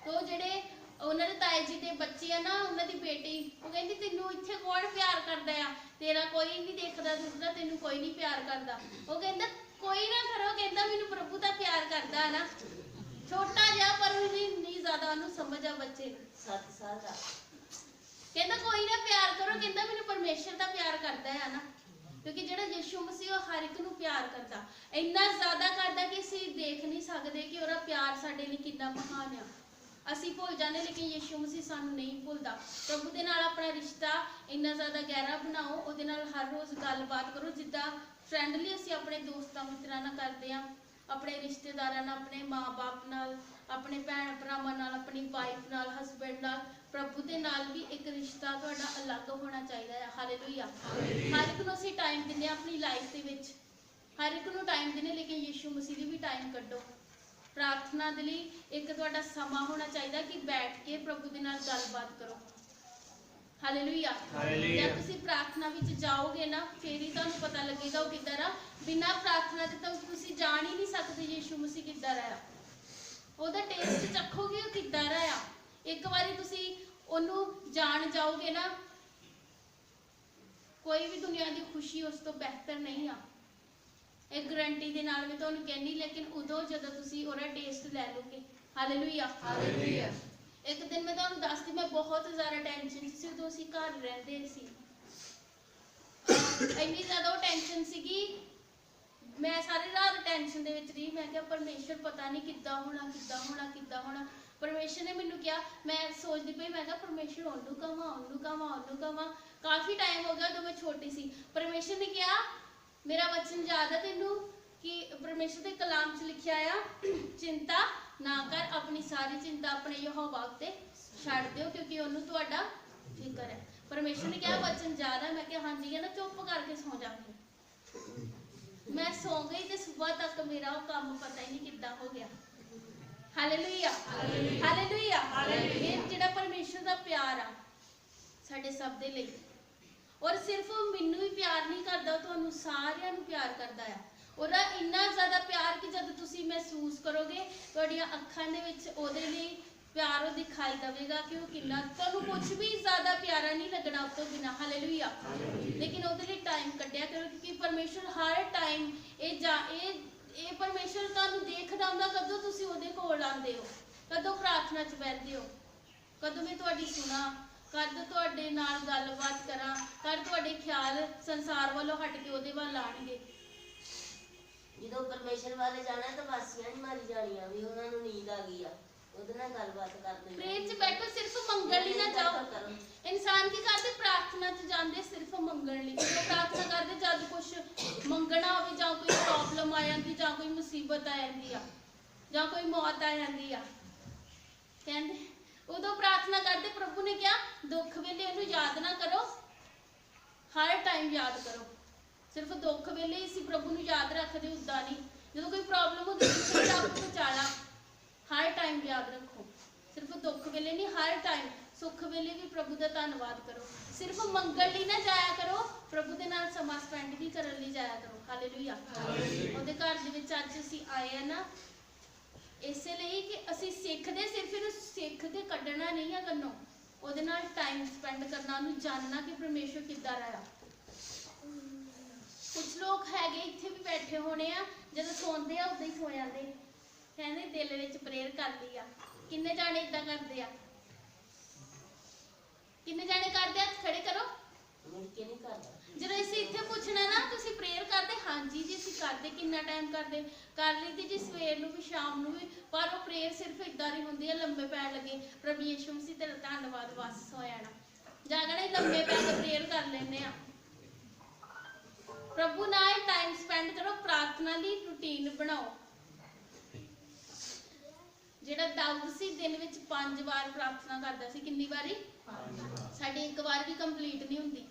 तो ਜਿਹੜੇ ਉਹਨਾਂ ਦੇ ਤਾਏ ਜੀ ਦੇ ਬੱਚੇ ਆ ਨਾ, ਉਹਨਾਂ ਦੀ ਬੇਟੀ, ਉਹ ਕਹਿੰਦੀ ਤੈਨੂੰ ਇੱਥੇ ਕੌਣ ਪਿਆਰ ਕਰਦਾ ਆ, ਤੇਰਾ ਕੋਈ ਨਹੀਂ ਦੇਖਦਾ ਦੁੱਖਦਾ, ਤੈਨੂੰ ਕੋਈ ਨਹੀਂ ਪਿਆਰ ਕਰਦਾ। ਉਹ ਕਹਿੰਦਾ ਕੋਈ ਨਾ ਕਰੋ, ਕਹਿੰਦਾ ਮੈਨੂੰ ਪ੍ਰਭੂ ਤਾਂ ਪਿਆਰ ਕਰਦਾ ਨਾ, ਛੋਟਾ ਜਿਹਾ ਪਰ ਨਹੀਂ ਜ਼ਿਆਦਾ ਉਹਨੂੰ ਸਮਝ ਆ ਬੱਚੇ ਨੂੰ, 7 ਸਾਲ ਦਾ, ਕਹਿੰਦਾ ਕੋਈ ਨਾ ਪਿਆਰ ਕਰੋ, ਕਹਿੰਦਾ ਮੈਨੂੰ ਪਰਮੇਸ਼ਰ ਦਾ ਪਿਆਰ ਕਰਦਾ ਹੈ ਨਾ, ਕਿਉਂਕਿ ਜਿਹੜਾ ਯਿਸੂ ਮਸੀਹ ਉਹ ਹਰ ਇੱਕ ਨੂੰ ਪਿਆਰ ਕਰਦਾ, ਇੰਨਾ ਜ਼ਿਆਦਾ ਕਰਦਾ ਕਿ ਅਸੀਂ ਦੇਖ ਨਹੀਂ ਸਕਦੇ ਕਿ ਉਹਦਾ ਪਿਆਰ ਸਾਡੇ ਲਈ ਕਿੰਨਾ ਮਹਾਨ ਆ। ਅਸੀਂ ਭੁੱਲ ਜਾਂਦੇ, ਲੇਕਿਨ ਯਿਸੂ ਮਸੀਹ ਸਾਨੂੰ ਨਹੀਂ ਭੁੱਲਦਾ। ਪ੍ਰਭੂ ਦੇ ਨਾਲ ਆਪਣਾ ਰਿਸ਼ਤਾ ਇੰਨਾ ਜ਼ਿਆਦਾ ਗਹਿਰਾ ਬਣਾਓ, ਉਹਦੇ ਨਾਲ ਹਰ ਰੋਜ਼ ਗੱਲਬਾਤ ਕਰੋ, ਜਿੱਦਾਂ ਫਰੈਂਡਲੀ ਅਸੀਂ ਆਪਣੇ ਦੋਸਤਾਂ ਮਿੱਤਰਾਂ ਨਾਲ ਕਰਦੇ ਹਾਂ, ਆਪਣੇ ਰਿਸ਼ਤੇਦਾਰਾਂ ਨਾਲ, ਆਪਣੇ ਮਾਂ-ਬਾਪ ਨਾਲ, ਆਪਣੇ ਭੈਣ ਭਰਾਵਾਂ ਨਾਲ, ਆਪਣੀ ਵਾਈਫ ਨਾਲ, ਹਸਬੈਂਡ ਨਾਲ। ਪ੍ਰਭੂ ਦੇ ਨਾਲ ਵੀ ਇੱਕ ਰਿਸ਼ਤਾ ਤੁਹਾਡਾ ਅਲੱਗ ਹੋਣਾ ਚਾਹੀਦਾ ਹੈ। ਹਾਲੇਲੂਇਆ। ਹਰ ਇੱਕ ਨੂੰ ਅਸੀਂ ਟਾਈਮ ਦਿੰਦੇ ਹਾਂ ਆਪਣੀ ਲਾਈਫ ਦੇ ਵਿੱਚ, ਹਰ ਇੱਕ ਨੂੰ ਟਾਈਮ ਦਿੰਦੇ, ਲੇਕਿਨ ਯਿਸੂ ਮਸੀਹ ਲਈ ਵੀ ਟਾਈਮ ਕੱਢੋ। प्रार्थना के लिए एक तुहाडा समा होना चाहिए कि बैठ के प्रभु के नाल गलबात करो। हालेलुया। जब तुसीं प्रार्थना विच जाओगे ना, फिर ही तुहानूं पता लगेगा वो किधर आ। बिना प्रार्थना के तो तुसीं जान ही नहीं सकते यीशु मसीह किधर आया, ਉਹਦਾ टेस्ट चखोगे वो किधर आया। एक बारी तुसीं ਉਹਨੂੰ जान जाओगे ना, कोई भी दुनिया की खुशी उस तो बेहतर नहीं आ, एक गारंटी के नाल मैं तुहानूं कहनी। लेकिन उदों जदों तुसीं ਉਹਦਾ टेस्ट लै लोगे। हालेलुया। हालेलुया। एक दिन मैं तुहानूं दसदी, मैं बहुत ज़्यादा टेंशन सी, उदों असीं घर रहिंदे सी, ਇੰਨੀ ज़्यादा वो टेंशन सीगी, मैं सारी रात टेंशन दे विच रही। मैं कहा परमेश्वर पता नहीं किद्दां होना, किद्दां होना, किद्दां होना। परमेश्वर ने मैनूं कहा, मैं सोचदी पई, मैं कहा परमेश्वर ਉਹਨੂੰ कहां, ਉਹਨੂੰ कहां, ਉਹਨੂੰ कहां। काफ़ी टाइम हो गया, उदों मैं छोटी सी। परमेश्वर ने कहा, मेरा वचन याद है तेनू कि परमेश्वर के कलाम च लिखिया आ, चिंता ਨਾ ਕਰ। ਆਪਣੀ ਸਾਰੀ ਚਿੰਤਾ ਆਪਣੇ ਯਹੋਵਾ ਉੱਤੇ ਛੱਡ ਦਿਓ ਕਿਉਂਕਿ ਉਹਨੂੰ ਤੁਹਾਡਾ ਫਿਕਰ ਹੈ। ਪਰਮੇਸ਼ਰ ਨੇ ਕਿਹਾ ਵਚਨ ਜ਼ਿਆਦਾ, ਮੈਂ ਕਿਹਾ ਹਾਂਜੀ, ਕਹਿੰਦਾ ਚੁੱਪ ਕਰਕੇ ਸੌ ਜਾ। ਮੈਂ ਸੌ ਗਈ ਤੇ ਸਵੇਰ ਤੱਕ ਮੇਰਾ ਉਹ ਕੰਮ ਪਤਾ ਹੀ ਨਹੀਂ ਕਿੱਦਾਂ ਹੋ ਗਿਆ। Hallelujah, hallelujah. ਇਹ ਜਿਹੜਾ ਪਰਮੇਸ਼ਰ ਦਾ ਪਿਆਰ ਆ ਸਾਡੇ ਸਭ ਦੇ ਲਈ, ਔਰ ਸਿਰਫ ਮੈਨੂੰ ਹੀ ਪਿਆਰ ਨਹੀਂ ਕਰਦਾ, ਤੁਹਾਨੂੰ ਸਾਰਿਆਂ ਨੂੰ ਪਿਆਰ ਕਰਦਾ ਆ। ਉਹਦਾ ਇੰਨਾ ਜ਼ਿਆਦਾ ਪਿਆਰ ਕਿ ਜਦ ਤੁਸੀਂ ਮਹਿਸੂਸ ਕਰੋਗੇ ਤੁਹਾਡੀਆਂ ਅੱਖਾਂ ਦੇ ਵਿੱਚ ਉਹਦੇ ਲਈ ਪਿਆਰ ਉਹ ਦਿਖਾਈ ਦੇਵੇਗਾ ਕਿ ਉਹ ਕਿੰਨਾ, ਤੁਹਾਨੂੰ ਕੁਝ ਵੀ ਜ਼ਿਆਦਾ ਪਿਆਰਾ ਨਹੀਂ ਲੱਗਣਾ ਉਸ ਤੋਂ ਬਿਨਾਂ। ਹਾਲੇਲੂਇਆ। ਲੇਕਿਨ ਉਹਦੇ ਲਈ ਟਾਈਮ ਕੱਢਿਆ ਕਰੋ ਕਿਉਂਕਿ ਪਰਮੇਸ਼ਰ ਹਰ ਟਾਈਮ ਇਹ ਪਰਮੇਸ਼ਰ ਤੁਹਾਨੂੰ ਦੇਖਦਾ ਹੁੰਦਾ ਕਦੋਂ ਤੁਸੀਂ ਉਹਦੇ ਕੋਲ ਆਉਂਦੇ ਹੋ, ਕਦੋਂ ਪ੍ਰਾਰਥਨਾ 'ਚ ਬੈਠਦੇ ਹੋ, ਕਦੋਂ ਮੈਂ ਤੁਹਾਡੀ ਸੁਣਾ, ਕਦ ਤੁਹਾਡੇ ਨਾਲ ਗੱਲਬਾਤ ਕਰਾਂ, ਕਦ ਤੁਹਾਡੇ ਖਿਆਲ ਸੰਸਾਰ ਵੱਲੋਂ ਹਟ ਕੇ ਉਹਦੇ ਵੱਲ ਆਣਗੇ। ਜਦੋਂ ਪਰਮੇਸ਼ਰ ਵਾਲੇ ਜਾਣਾ ਤਾਂ ਵਾਸੀਆਂ ਨਹੀਂ ਮਾਰੀ ਜਾਣੀਆਂ ਵੀ ਉਹਨਾਂ ਨੂੰ ਨੀਂਦ ਆ ਗਈ ਆ, ਉਹਦੇ ਨਾਲ ਗੱਲਬਾਤ ਕਰਦੇ। ਪ੍ਰੇਰ 'ਚ ਬੈਠੋ, ਸਿਰਫ ਮੰਗਣ ਲਈ ਨਾ ਜਾਓ। ਇਨਸਾਨ ਕੀ ਕਰਦੇ, ਪ੍ਰਾਰਥਨਾ 'ਚ ਜਾਂਦੇ ਸਿਰਫ ਮੰਗਣ ਲਈ। ਜਦੋਂ ਪ੍ਰਾਰਥਨਾ ਕਰਦੇ ਜਦ ਕੁਝ ਮੰਗਣਾ ਹੋਵੇ ਜਾਂ ਕੋਈ ਪ੍ਰੋਬਲਮ ਆ ਜਾਂਦੀ ਜਾਂ ਕੋਈ ਮੁਸੀਬਤ ਆ ਜਾਂਦੀ ਆ ਜਾਂ ਕੋਈ ਮੌਤ ਆ ਜਾਂਦੀ ਆ, ਕਹਿੰਦੇ ਉਦੋਂ ਪ੍ਰਾਰਥਨਾ ਕਰਦੇ। ਪ੍ਰਭੂ ਨੇ ਕਿਹਾ ਦੁੱਖ ਵੇਲੇ ਉਹਨੂੰ ਯਾਦ ਨਾ ਕਰੋ, ਹਰ ਟਾਈਮ ਯਾਦ ਕਰੋ। ਸਿਰਫ ਦੁੱਖ ਵੇਲੇ ਹੀ ਅਸੀਂ ਪ੍ਰਭੂ ਨੂੰ ਯਾਦ ਰੱਖਦੇ, ਉੱਦਾਂ ਨਹੀਂ। ਜਦੋਂ ਕੋਈ ਪ੍ਰੋਬਲਮ ਹੁੰਦੀ ਫਿਰ ਰੱਬ ਨੂੰ ਚਾਲਾ, ਹਰ ਟਾਈਮ ਯਾਦ ਰੱਖੋ। ਸਿਰਫ ਦੁੱਖ ਵੇਲੇ ਨਹੀਂ, ਹਰ ਟਾਈਮ। ਸੁੱਖ ਵੇਲੇ ਵੀ ਪ੍ਰਭੂ ਦਾ ਧੰਨਵਾਦ ਕਰੋ। ਸਿਰਫ ਮੰਗਣ ਲਈ ਨਾ ਜਾਇਆ ਕਰੋ, ਪ੍ਰਭੂ ਦੇ ਨਾਲ ਸਮਾਂ ਸਪੈਂਡ ਵੀ ਕਰਨ ਲਈ ਜਾਇਆ ਕਰੋ। ਹਾਲੇਲੂਇਆ। ਉਹਦੇ ਘਰ ਦੇ ਵਿੱਚ ਅੱਜ ਅਸੀਂ ਆਏ ਆ ਨਾ ਇਸੇ ਲਈ ਕਿ ਅਸੀਂ ਸਿੱਖਦੇ, ਸਿਰਫ ਇਹਨੂੰ ਸਿੱਖ ਕੇ ਕੱਢਣਾ ਨਹੀਂ ਆ ਕੰਨੋਂ, ਉਹਦੇ ਨਾਲ ਟਾਈਮ ਸਪੈਂਡ ਕਰਨਾ, ਉਹਨੂੰ ਜਾਣਨਾ ਕਿ ਪਰਮੇਸ਼ਰ ਕਿੱਦਾਂ ਰਿਹਾ। ਕੁਝ ਲੋਕ ਹੈਗੇ ਇੱਥੇ ਵੀ ਬੈਠੇ ਹੋਣੇ ਆ, ਜਦੋਂ ਸੌਂਦੇ ਆ ਉਦਾਂ ਹੀ ਸੋ ਜਾਂਦੇ, ਕਹਿੰਦੇ ਦਿਲ ਵਿੱਚ ਪ੍ਰੇਅਰ ਕਰਦੀ ਆ। ਕਿੰਨੇ ਜਾਣੇ ਇਦਾਂ ਕਰਦੇ ਆ? ਕਿੰਨੇ ਜਾਣੇ ਕਰਦੇ ਆ? ਖੜੇ ਕਰੋ। ਜਦੋਂ ਅਸੀਂ ਇੱਥੇ ਪੁੱਛਣਾ ਨਾ ਤੁਸੀਂ ਪ੍ਰੇਅਰ ਕਰਦੇ, ਹਾਂਜੀ ਜੀ ਅਸੀਂ ਕਰਦੇ। ਕਿੰਨਾ ਟਾਈਮ ਕਰਦੇ? ਕਰ ਲਈ ਜੀ ਸਵੇਰ ਨੂੰ ਵੀ ਸ਼ਾਮ ਨੂੰ ਵੀ, ਪਰ ਉਹ ਪ੍ਰੇਅਰ ਸਿਰਫ ਇਦਾਂ ਦੀ ਹੁੰਦੀ ਹੈ ਲੰਬੇ ਪੈਣ ਲੱਗੇ ਪ੍ਰਭੂ ਯਿਸੂ ਮਸੀਹ ਤੇਰਾ ਧੰਨਵਾਦ, ਬਸ ਹੋ ਜਾਣਾ। ਜਾਗਣਾ ਹੀ ਲੰਬੇ ਪੈ ਕੇ ਪ੍ਰੇਅਰ ਕਰ ਲੈਂਦੇ ਆ। ਪ੍ਰਭੂ ਨਾਲ ਟਾਈਮ ਸਪੈਂਡ ਕਰੋ, ਪ੍ਰਾਰਥਨਾ ਦੀ ਰੂਟੀਨ ਬਣਾਓ। ਜਿਹੜਾ ਦਾਊਦ ਸੀ ਦਿਨ ਵਿੱਚ 5 ਵਾਰ ਪ੍ਰਾਰਥਨਾ ਕਰਦਾ ਸੀ। ਕਿੰਨੀ ਵਾਰੀ? ਸਾਡੀ ਇੱਕ ਵਾਰ ਵੀ ਕੰਪਲੀਟ ਨਹੀਂ ਹੁੰਦੀ।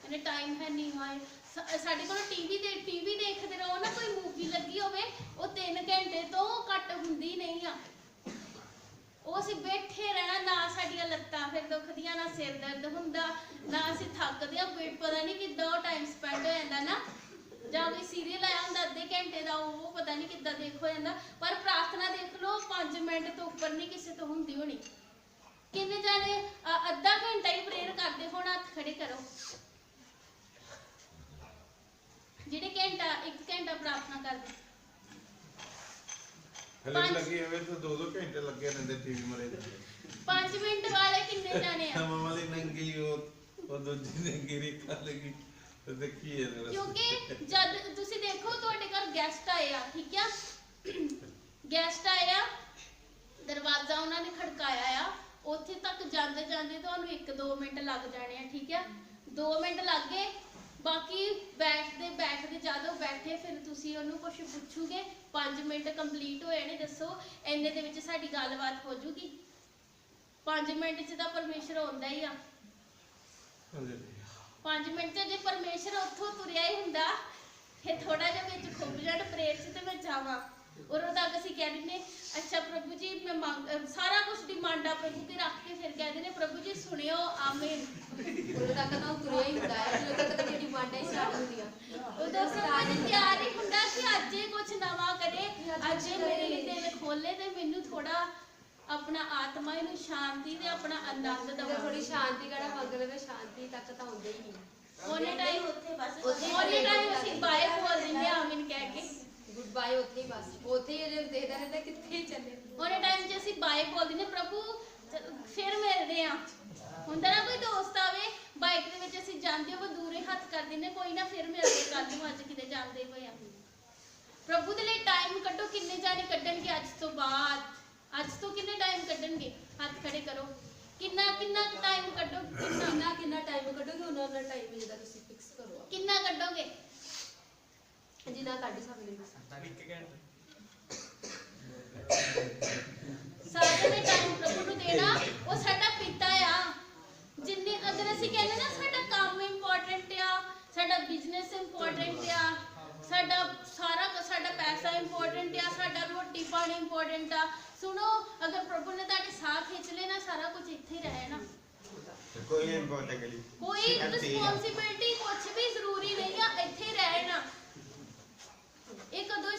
ਇਹਨੇ ਟਾਈਮ ਹੈ ਨਹੀਂ ਹੋਏ ਸਾਡੇ ਕੋਲ। ਟੀਵੀ ਦੇਖਦੇ ਰਹੋ ਨਾ, ਕੋਈ ਮੂਵੀ ਲੱਗੀ ਹੋਵੇ ਉਹ 3 ਘੰਟੇ ਤੋਂ ਘੱਟ ਹੁੰਦੀ ਨਹੀਂ ਆ। ਉਹ ਅਸੀਂ ਬੈਠੇ ਰਹਿਣਾ, ਨਾ ਸਾਡੀਆਂ ਲੱਤਾਂ ਫਿਰ ਦੁਖਦੀਆਂ, ਨਾ ਸਿਰ ਦਰਦ ਹੁੰਦਾ, ਨਾ ਅਸੀਂ ਥੱਕਦੇ ਆ। ਪਤਾ ਨਹੀਂ ਕਿੱਦਾਂ ਉਹ ਟਾਈਮ ਸਪੈਂਡ ਹੋ ਜਾਂਦਾ ਨਾ। ਜਾਂ ਕੋਈ ਸੀਰੀਅਲ ਆਇਆ ਹੁੰਦਾ ਅੱਧੇ ਘੰਟੇ ਦਾ, ਉਹ ਪਤਾ ਨਹੀਂ ਕਿੱਦਾਂ ਦੇਖ ਹੋ ਜਾਂਦਾ। ਪਰ ਪ੍ਰਾਰਥਨਾ ਦੇਖ ਲਓ 5 ਮਿੰਟ ਤੋਂ ਉੱਪਰ ਨਹੀਂ ਕਿਸੇ ਤੋਂ ਹੁੰਦੀ ਹੋਣੀ। ਕਿੰਨੇ ਜਾਣੇ ਅੱਧਾ ਘੰਟਾ ਹੀ ਪ੍ਰੇਅਰ ਕਰਦੇ ਹੋਣ? ਹੱਥ ਖੜੇ ਕਰੋ। ਜਿਹੜੇ 1 ਘੰਟਾ ਪ੍ਰਾਰਥਨਾ ਕਰਦੇ। ਹਲੇ ਲੱਗੇ ਹੋਵੇ ਤਾਂ 2-2 ਘੰਟੇ ਲੱਗੇ ਰਹਿੰਦੇ ਟੀਵੀ ਮਰੇ। 5 ਮਿੰਟ ਵਾਲੇ ਕਿੰਨੇ ਜਾਣੇ ਆ? ਮਮਾ ਦੀ ਨੰਗੀ ਉਹ ਦੂਜੀ ਨੰਗੀ ਰੇਖਾ ਲੱਗੀ ਤੇ ਦੇਖੀ ਹੈ। ਕਿਉਂਕਿ ਜਦ ਤੁਸੀਂ ਦੇਖੋ ਤੁਹਾਡੇ ਘਰ ਗੈਸਟ ਆਏ ਆ, ਠੀਕ ਆ, ਗੈਸਟ ਆਏ ਆ, ਦਰਵਾਜ਼ਾ ਉਹਨਾਂ ਨੇ ਖੜਕਾਇਆ ਆ, ਉੱਥੇ ਤੱਕ ਜਾਂਦੇ ਜਾਂਦੇ ਤੁਹਾਨੂੰ 1-2 ਮਿੰਟ ਲੱਗ ਜਾਣੇ ਆ, ਠੀਕ ਆ। 2 ਮਿੰਟ ਲੱਗ ਗਏ, ਬਾਕੀ ਬੈਠਦੇ ਜਦੋਂ ਬੈਠੇ ਫਿਰ ਤੁਸੀਂ ਉਹਨੂੰ ਕੁਝ ਪੁੱਛੋਗੇ। 5 ਮਿੰਟ ਕੰਪਲੀਟ ਹੋਏ ਨੇ, ਦੱਸੋ ਇੰਨੇ ਦੇ ਵਿੱਚ ਸਾਡੀ ਗੱਲਬਾਤ ਹੋ ਜੂਗੀ? 5 ਮਿੰਟ 'ਚ ਤਾਂ ਪਰਮੇਸ਼ਰ ਆਉਂਦਾ ਹੀ ਆ। 5 ਮਿੰਟ 'ਚ ਜੇ ਪਰਮੇਸ਼ਰ ਉੱਥੋਂ ਤੁਰਿਆ ਹੀ ਹੁੰਦਾ ਫਿਰ ਥੋੜਾ ਜਿਹਾ ਵਿੱਚ ਖੁੱਭ ਜਾਣ ਪ੍ਰੇਰ 'ਚ ਤੇ ਮੈਂ ਜਾਵਾਂ। ਉਦੋਂ ਤੱਕ ਅਸੀਂ ਕਹਿ ਦਿੰਦੇ ਅੱਛਾ ਪ੍ਰਭੂ ਜੀ ਮੈਂ ਸਾਰਾ ਕੁਝ ਡਿਮਾਂਡਾਂ ਪ੍ਰਭੂ ਤੇ ਰੱਖ ਕੇ ਫਿਰ ਕਹਿ ਦਿੰਦੇ ਪ੍ਰਭੂ ਜੀ ਸੁਣਿਓ, ਆਮੀਨ। ਉਦੋਂ ਤੱਕ ਤਾਂ ਉਹ ਤੁਰਿਆ ਹੀ ਹੁੰਦਾ ਹੈ, ਜਦੋਂ ਤੱਕ ਤਾਂ ਜਿਹੜੀ ਡਿਮਾਂਡਾਂ ਹੀ ਸਟਾਰਟ ਹੁੰਦੀਆਂ। ਉਦੋਂ ਪ੍ਰਭੂ ਤਿਆਰ ਹੀ ਹੁੰਦਾ ਕਿ ਅੱਜ ਇਹ ਕੁਝ ਨਵਾਂ ਕਰੇ, ਅੱਜ ਇਹ ਮੇਰੇ ਲਈ ਦਿਲ ਖੋਲੇ ਤੇ ਮੈਨੂੰ ਥੋੜਾ ਆਪਣਾ ਆਤਮਾ ਨੂੰ ਸ਼ਾਂਤੀ ਤੇ ਆਪਣਾ ਆਨੰਦ ਦਵੇ। ਥੋੜੀ ਸ਼ਾਂਤੀ ਕਿਹੜਾ ਮੰਗ ਲਵੇ, ਸ਼ਾਂਤੀ ਤੱਕ ਤਾਂ ਹੁੰਦੇ ਹੀ ਨਹੀਂ। ਉਹਨੇ ਟਾਈਮ ਅਸੀਂ ਬਾਏ ਬੋਲ ਦਿੰਦੇ ਆਮੀਨ ਕਹਿ ਕੇ, ਗੁੱਡ ਬਾਏ ਉੱਥੇ ਹੀ, ਬਸ ਉੱਥੇ ਹੀ ਦੇਖਦਾ ਰਹਿੰਦਾ ਕਿੱਥੇ ਚੱਲੇ। ਉਹਨੇ ਟਾਈਮ 'ਚ ਅਸੀਂ ਬਾਏ ਬੋਲ ਦਿੰਦੇ ਪ੍ਰਭੂ ਫਿਰ ਮਿਲਦੇ ਆ। ਹੁੰਦਾ ਨਾ ਕੋਈ ਦੋਸਤ ਆਵੇ ਬਾਈਕ ਦੇ ਵਿੱਚ ਅਸੀਂ ਜਾਂਦੇ ਹੋ ਦੂਰੇ ਹੱਥ ਕਰ ਦਿੰਦੇ ਕੋਈ ਨਾ ਫਿਰ ਮਿਲਦੇ ਕੱਲ ਨੂੰ, ਅੱਜ ਕਿਤੇ ਜਾਂਦੇ ਪਏ ਆ। ਪ੍ਰਭੂ ਦੇ ਲਈ ਟਾਈਮ ਕੱਢੋ। ਕਿੰਨੇ ਜਾਣੇ ਕੱਢਣਗੇ ਅੱਜ ਤੋਂ ਬਾਅਦ? ਅੱਜ ਤੋਂ ਕਿੰਨੇ ਟਾਈਮ ਕੱਢਣਗੇ? ਹੱਥ ਖੜੇ ਕਰੋ। ਕਿੰਨਾ ਟਾਈਮ ਕੱਢੋ? ਕਿੰਨਾ ਟਾਈਮ ਕੱਢੋਗੇ? ਉਹਨਾਂ ਟਾਈਮ ਜਿਹਦਾ ਤੁਸੀਂ ਫਿਕਸ ਕਰੋ। ਕਿੰਨਾ ਕੱਢੋਗੇ? ਜਿੰਨਾ ਕੱਢ ਸਕਦੇ ਹੋ। 1 ਘੰਟਾ ਸਾਰਿਆਂ ਨੇ ਟਾਈਮ ਪ੍ਰਭੂ ਨੂੰ ਦੇਣਾ। ਉਹ ਸਾਡਾ ਪਿਤਾ ਆ। ਜਿੰਨੇ ਅਗਰ ਅਸੀਂ ਕਹਿੰਦੇ ਨਾ ਸਾਡਾ ਕੰਮ ਇੰਪੋਰਟੈਂਟ ਆ, ਸਾਡਾ ਬਿਜ਼ਨਸ ਇੰਪੋਰਟੈਂਟ ਆ, ਸਾਡਾ ਸਾਡਾ ਪੈਸਾ ਇੰਪੋਰਟੈਂਟ ਆ, ਸਾਡਾ ਰੋਟੀ ਪਾਣੀ ਇੰਪੋਰਟੈਂਟ ਆ। ਸੁਣੋ, ਅਗਰ ਪ੍ਰਭੂ ਨੇ ਤੁਹਾਡੇ ਸਾਹ ਖਿੱਚ ਲੈਣਾ, ਸਾਰਾ ਕੁਝ ਇੱਥੇ ਹੀ ਰਹਿਣਾ। ਕੋਈ ਇੰਪੋਰਟੈਂਟ ਨਹੀਂ, ਕੋਈ ਰਿਸਪੌਂਸਿਬਿਲਟੀ ਕੁਝ ਵੀ ਜ਼ਰੂਰੀ ਨਹੀਂ ਆ, ਇੱਥੇ ਹੀ ਰਹਿਣਾ। ਇਹ ਕਦੋਂ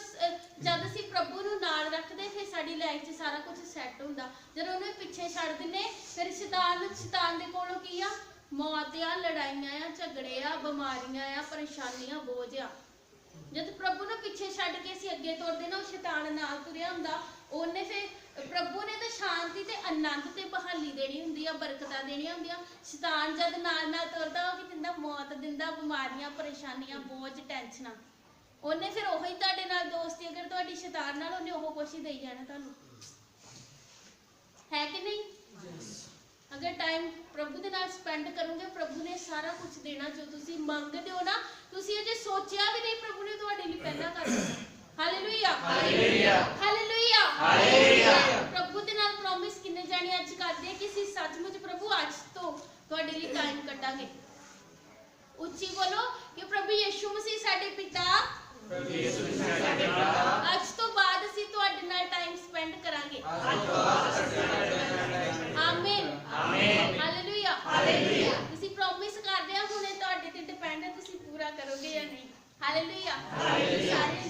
ਜਦ ਅਸੀਂ ਪ੍ਰਭੂ ਨੂੰ ਨਾਲ ਰੱਖਦੇ ਫਿਰ ਸਾਡੀ ਲਾਈਫ 'ਚ ਸਾਰਾ ਕੁਝ ਸੈੱਟ ਹੁੰਦਾ। ਜਦੋਂ ਉਹਨੂੰ ਪਿੱਛੇ ਛੱਡ ਦਿੰਨੇ ਫਿਰ ਸ਼ੈਤਾਨ ਦੇ ਕੋਲੋਂ ਕੀ ਆ? ਮੌਤ ਆ, ਲੜਾਈਆਂ ਆ, ਝਗੜੇ ਆ, ਬਿਮਾਰੀਆਂ ਆ, ਪਰੇਸ਼ਾਨੀਆਂ, ਬੋਝ ਆ। ਜਦ ਪ੍ਰਭੂ ਨੂੰ ਪਿੱਛੇ ਛੱਡ ਕੇ ਅਸੀਂ ਅੱਗੇ ਤੁਰਦੇ ਨਾ, ਉਹ ਸ਼ੈਤਾਨ ਨਾਲ ਤੁਰਿਆ ਹੁੰਦਾ। ਉਹਨੇ ਫਿਰ ਪ੍ਰਭੂ ਨੇ ਤਾਂ ਸ਼ਾਂਤੀ ਤੇ ਆਨੰਦ ਤੇ ਬਹਾਲੀ ਦੇਣੀ ਹੁੰਦੀ ਆ, ਬਰਕਤਾਂ ਦੇਣੀਆਂ ਹੁੰਦੀਆਂ। ਸ਼ੈਤਾਨ ਜਦ ਨਾਲ ਤੁਰਦਾ, ਉਹ ਕੀ ਦਿੰਦਾ? ਮੌਤ ਦਿੰਦਾ, ਬਿਮਾਰੀਆਂ, ਪਰੇਸ਼ਾਨੀਆਂ, ਬੋਝ, ਟੈਨਸ਼ਨਾਂ। ਉਹਨੇ ਫਿਰ ਉਹੀ ਤੁਹਾਡੇ ਨਾਲ ਦੋਸਤੀ, ਅਗਰ ਤੁਹਾਡੀ ਸ਼ੈਤਾਨ ਨਾਲ, ਉਹਨੇ ਉਹ ਕੁਛ ਹੀ ਦੇਈ ਜਾਣਾ ਤੁਹਾਨੂੰ, ਹੈ ਕਿ ਨਹੀਂ? ਅਗਰ ਟਾਈਮ ਪ੍ਰਭੂ ਦੇ ਨਾਲ ਸਪੈਂਡ ਕਰੋਗੇ, ਪ੍ਰਭੂ ਨੇ ਸਾਰਾ ਕੁਝ ਦੇਣਾ ਜੋ ਤੁਸੀਂ ਮੰਗਦੇ ਹੋ ਨਾ। ਤੁਸੀਂ ਅਜੇ ਸੋਚਿਆ ਵੀ ਨਹੀਂ, ਪ੍ਰਭੂ ਨੇ ਤੁਹਾਡੇ ਲਈ ਪਹਿਲਾਂ ਕਰ ਦਿੱਤਾ। Hallelujah, hallelujah, hallelujah, hallelujah. ਪ੍ਰਭੂ ਦੇ ਨਾਲ ਪ੍ਰੋਮਿਸ ਕਿੰਨੇ ਜਾਣੇ ਅੱਜ ਕਰਦੇ ਕਿ ਅਸੀਂ ਸੱਚਮੁੱਚ ਪ੍ਰਭੂ ਅੱਜ ਤੋਂ ਤੁਹਾਡੇ ਲਈ ਟਾਈਮ ਕੱਢਾਂਗੇ। ਉੱਚੀ ਬੋਲੋ ਕਿ ਪ੍ਰਭੂ ਯਿਸੂ ਮਸੀਹ ਸਾਡੇ ਪਿਤਾ, ਅੱਜ ਤੋਂ ਬਾਅਦ ਅਸੀਂ ਤੁਹਾਡੇ ਨਾਲ ਟਾਈਮ ਸਪੈਂਡ ਕਰਾਂਗੇ। ਆਮੀਨ, ਆਮੀਨ, ਹਾਲੇਲੂਇਆ, ਹਾਲੇਲੂਇਆ। ਤੁਸੀਂ ਪ੍ਰੋਮਿਸ ਕਰਦੇ ਆ, ਹੁਣੇ ਤੁਹਾਡੇ ਤੇ ਡਿਪੈਂਡ ਹੈ ਤੁਸੀਂ ਪੂਰਾ ਕਰੋਗੇ ਜਾਂ ਨਹੀਂ। ਹਾਲੇਲੂਇਆ, ਸਾਰੇ